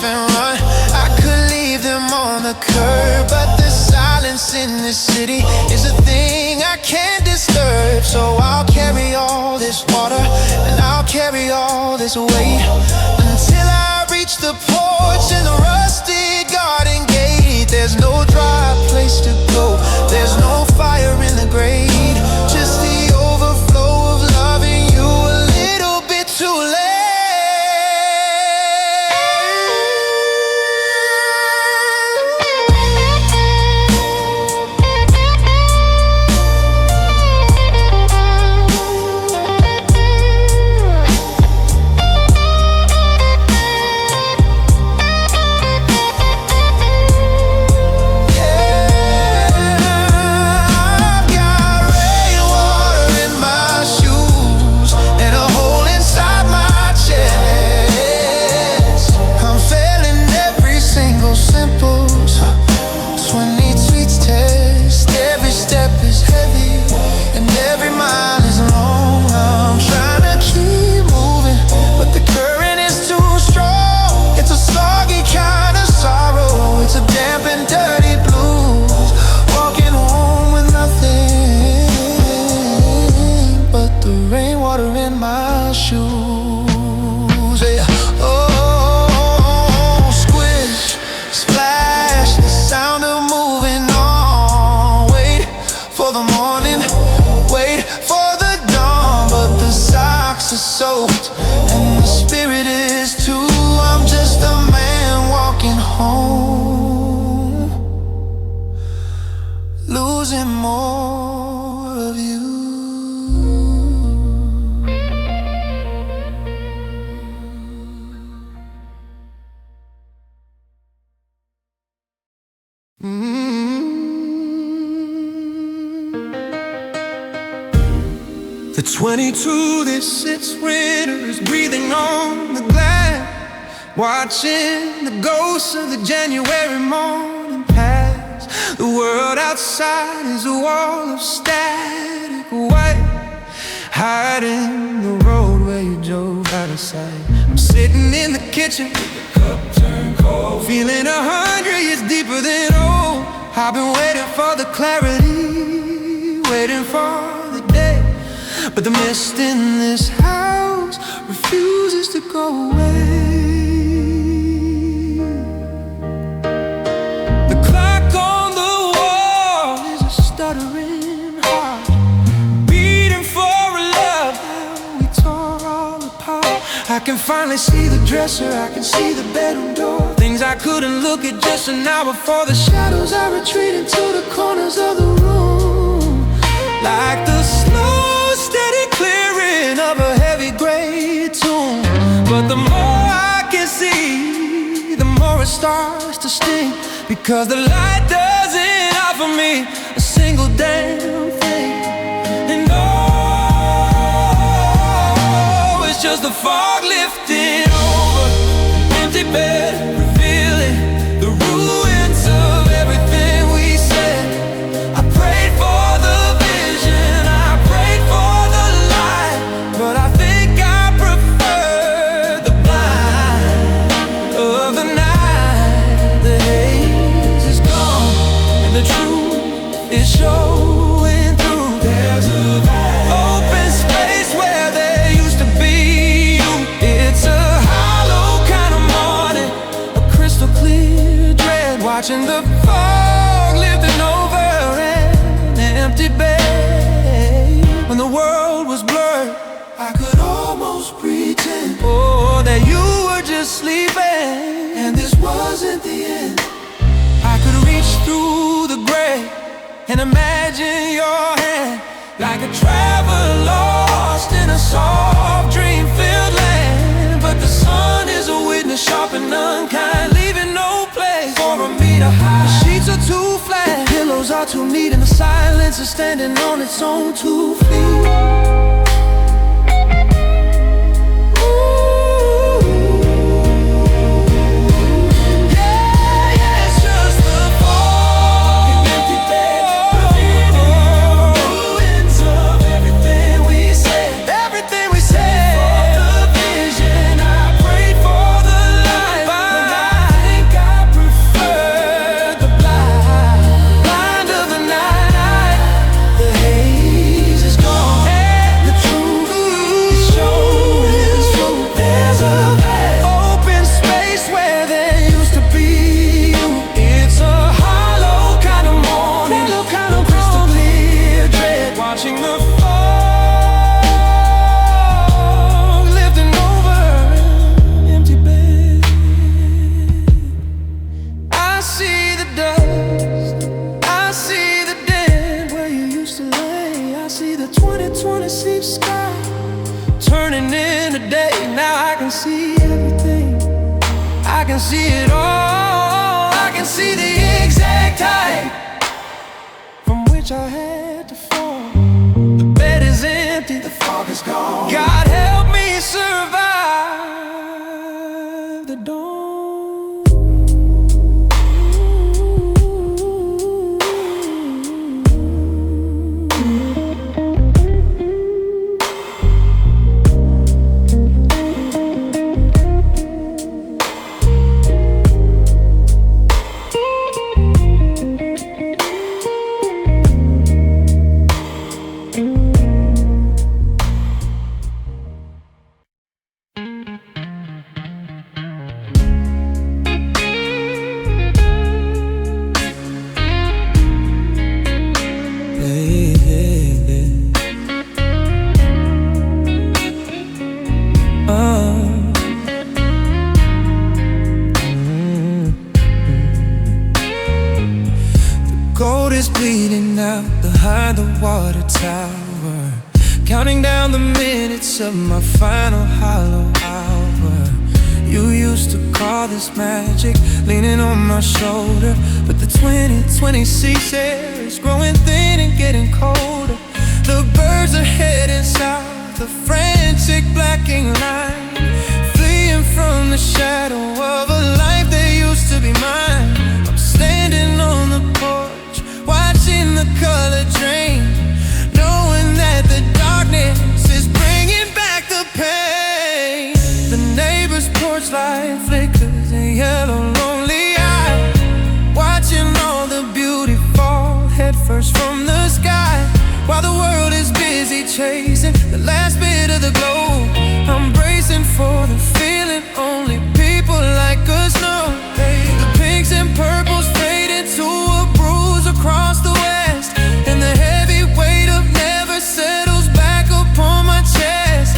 S1: and run. I could leave them on the curb, but the silence in this city is a thing I can't disturb. So I'll carry all this water, and I'll carry all this weight, until I reach the porch and the rusted garden gate. There's no dry place to go, there's no fire in the grate, just the overflow of loving you a little bit too late. Soaked and the spirit is too. I'm just a man walking home, losing more of you. The 22 that sits winter is breathing on the glass, watching the ghosts of the January morning pass. The world outside is a wall of static white, hiding the road where you drove out of sight. I'm sitting in the kitchen, the cup turned cold, feeling 100 years deeper than old. I've been waiting for the clarity, waiting for the day, but the mist in this house refuses to go away. The clock on the wall is a stuttering heart, beating for a love that we tore all apart. I can finally see the dresser, I can see the bedroom door, things I couldn't look at just an hour before. The shadows are retreating to the corners of the room, like the slow, steady clearing of a heavy gray tomb. But the more I can see, the more it starts to sting, because the light doesn't offer me a single damn thing. And oh, it's just the fog lifting over an empty bed, revealing the ruins of everything we said. I prayed for the vision, I prayed for the light, but I think I prefer the blind of the night. The haze is gone and the truth is showing through. There's a open space where there used to be you. It's a hollow kind of morning, a crystal clear dread, watching the fog lifting over an empty bed. When the world was blurred, I could almost pretend, oh, that you were just sleeping, and this wasn't the end. I could reach through the gray and imagine your hand, like a traveler lost in a soft dream-filled land. But the sun is a witness, sharp and unkind, leaving no place for me to hide. The sheets are too flat, pillows are too neat, and the silence is standing on its own 2 feet. see it all. I can see the exact height from which I had to fall. The bed is empty, the fog is gone. God help me survive the dawn. Bleeding out behind the water tower, counting down the minutes of my final hollow hour. You used to call this magic, leaning on my shoulder, but the 2026 air is growing thin and getting colder. The birds are heading south, a frantic blacking line, fleeing from the shadow of a life that used to be mine. I'm standing on the porch, watching the color drain, knowing that the darkness is bringing back the pain. The neighbor's porch light flickers in yellow lonely eyes, watching all the beauty fall headfirst from the sky, while the world is busy chasing the last bit of the glow. I'm bracing for the feeling only people like us know. The pinks and purples fade into a bruise across the west, and the heavy weight of never settles back upon my chest.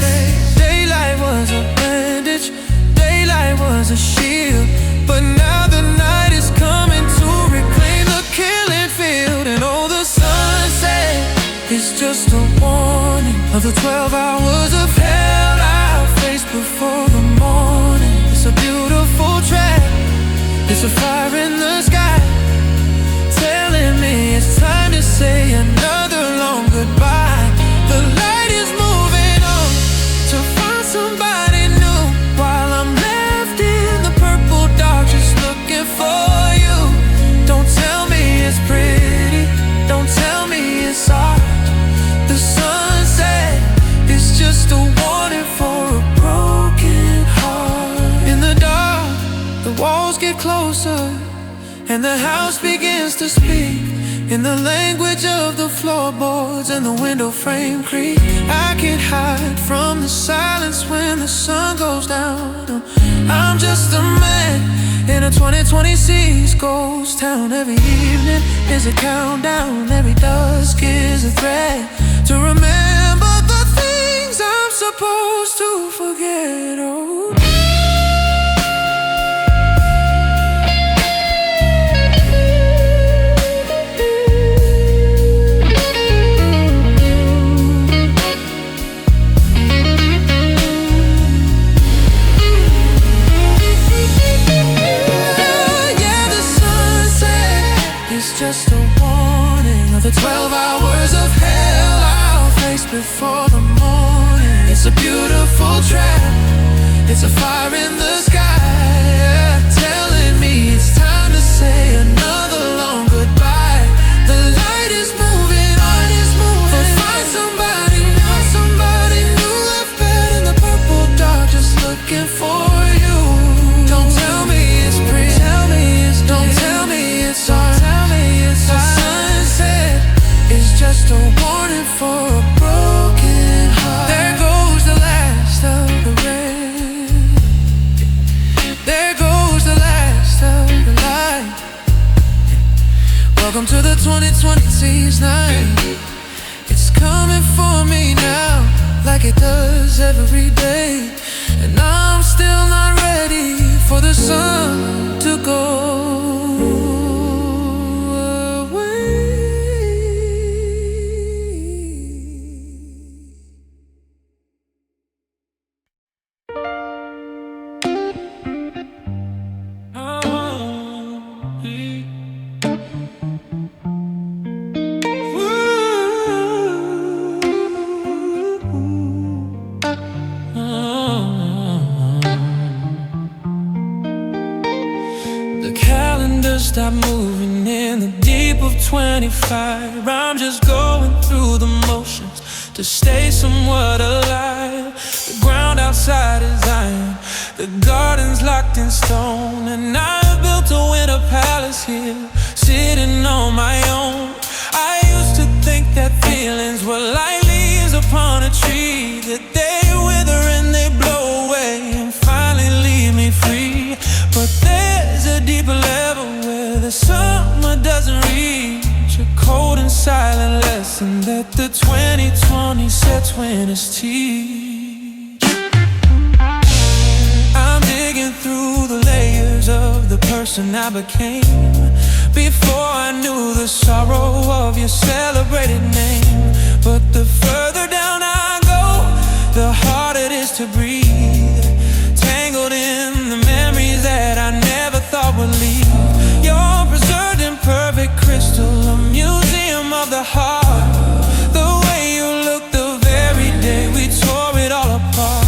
S1: Daylight was a bandage, daylight was a shield, but now the night is coming to reclaim the killing field. And oh, the sunset is just a warning of the 12 hours of hell I'll face before the morning. It's a beautiful track, it's a fire in the sky, telling me it's time to say another long goodbye. The light is moving on to find somebody new, while I'm left in the purple dark just looking for you. Don't tell me it's pretty, don't tell me it's art. The sunset is just a warning for a broken heart. In the dark, the walls get closer, and the house begins to speak in the language of the floorboards and the window frame creak. I can't hide from the silence when the sun goes down. I'm just a man in a 2026 ghost town. Every evening is a countdown, every dusk is a threat to remember the things I'm supposed to forget. Oh, just a warning of the 12 hours of hell I'll face before the morning. It's a beautiful trap, it's a fire in the sky, telling me it's time to say another long goodbye. The light is moving on, we'll find somebody new, left bed in the purple dark, just looking for you. Don't tell me it's pretty, don't tell me it's art. The sunset is just a warning for a broken heart. There goes the last of the rain, there goes the last of the light. Welcome to the 2026 night. It's coming for me now, like it does every day, and I'm still not ready for the sun to go. The calendar stopped moving in the deep of 25. I'm just going through the motions to stay somewhat alive. The ground outside is iron, the garden's locked in stone, and I've built a winter palace here, sitting on my own. I used to think that feelings were like leaves upon a tree, that they wither and they blow away and finally leave me free. But there's a deeper level where the summer doesn't reach, a cold and silent lesson that the 2020 sets winter's teeth. I'm digging through the layers of the person I became before I knew the sorrow of your celebrated name. But the further down I go, the harder it is to breathe, tangled in the memories that I never thought would leave. You're preserved in perfect crystal, a museum of the heart. The way you look the very day we tore it all apart.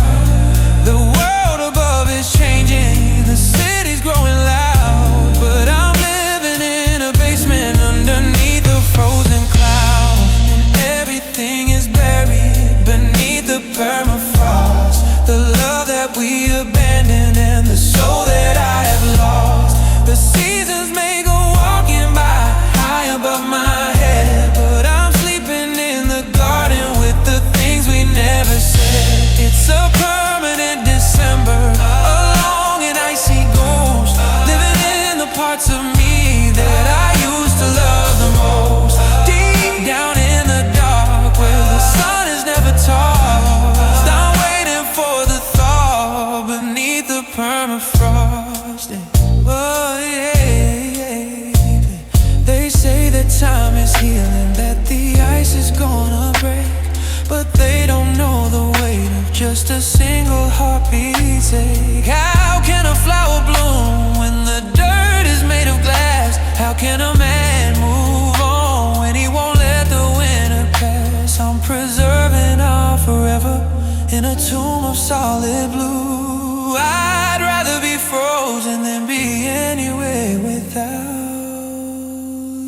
S1: The world above is changing, the city's growing loud, but I'm living in a basement underneath a frozen cloud. And everything is buried beneath the permafrost, the love that we abandoned and the soul that I have lost. The seasons may go walking by high above my head, but I'm sleeping in the garden with the things we never said. It's a permanent December, a long and icy ghost, living in the parts of me that I used to love the most. Deep down in the dark where the sun is never tossed, I'm waiting for the thaw beneath the permafrost. Oh, yeah. They say that time is healing, that the ice is gonna break, but they don't know the weight of just a single heartbeat's ache. How can a flower bloom when the dirt is made of glass? How can a man move on when he won't let the winter pass? I'm preserving our forever in a tomb of solid blue. I'd rather be frozen than be anywhere without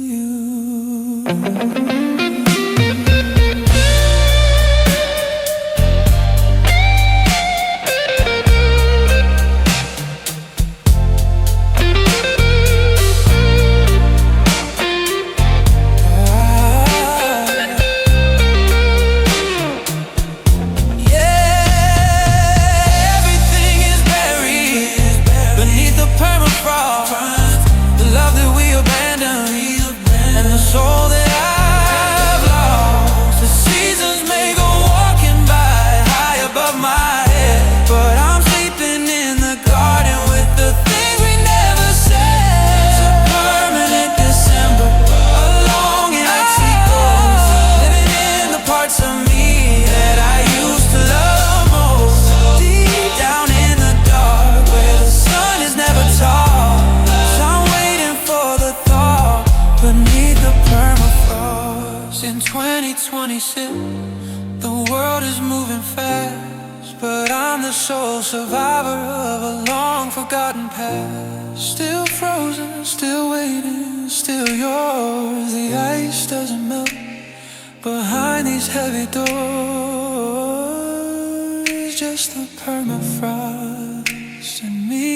S1: you. Soul that I've lost. The seasons may go walking by high above my head, but I'm sleeping in the garden with the things we never said. It's a permanent December, a long and icy ghost, living in the parts of me that I used to love most. Deep down in the dark where the sun is never tall, so I'm waiting for the thaw beneath the permafrost. In 2026, the world is moving fast, but I'm the sole survivor of a long forgotten past. Still frozen, still waiting, still yours. The ice doesn't melt behind these heavy doors, just the permafrost and me.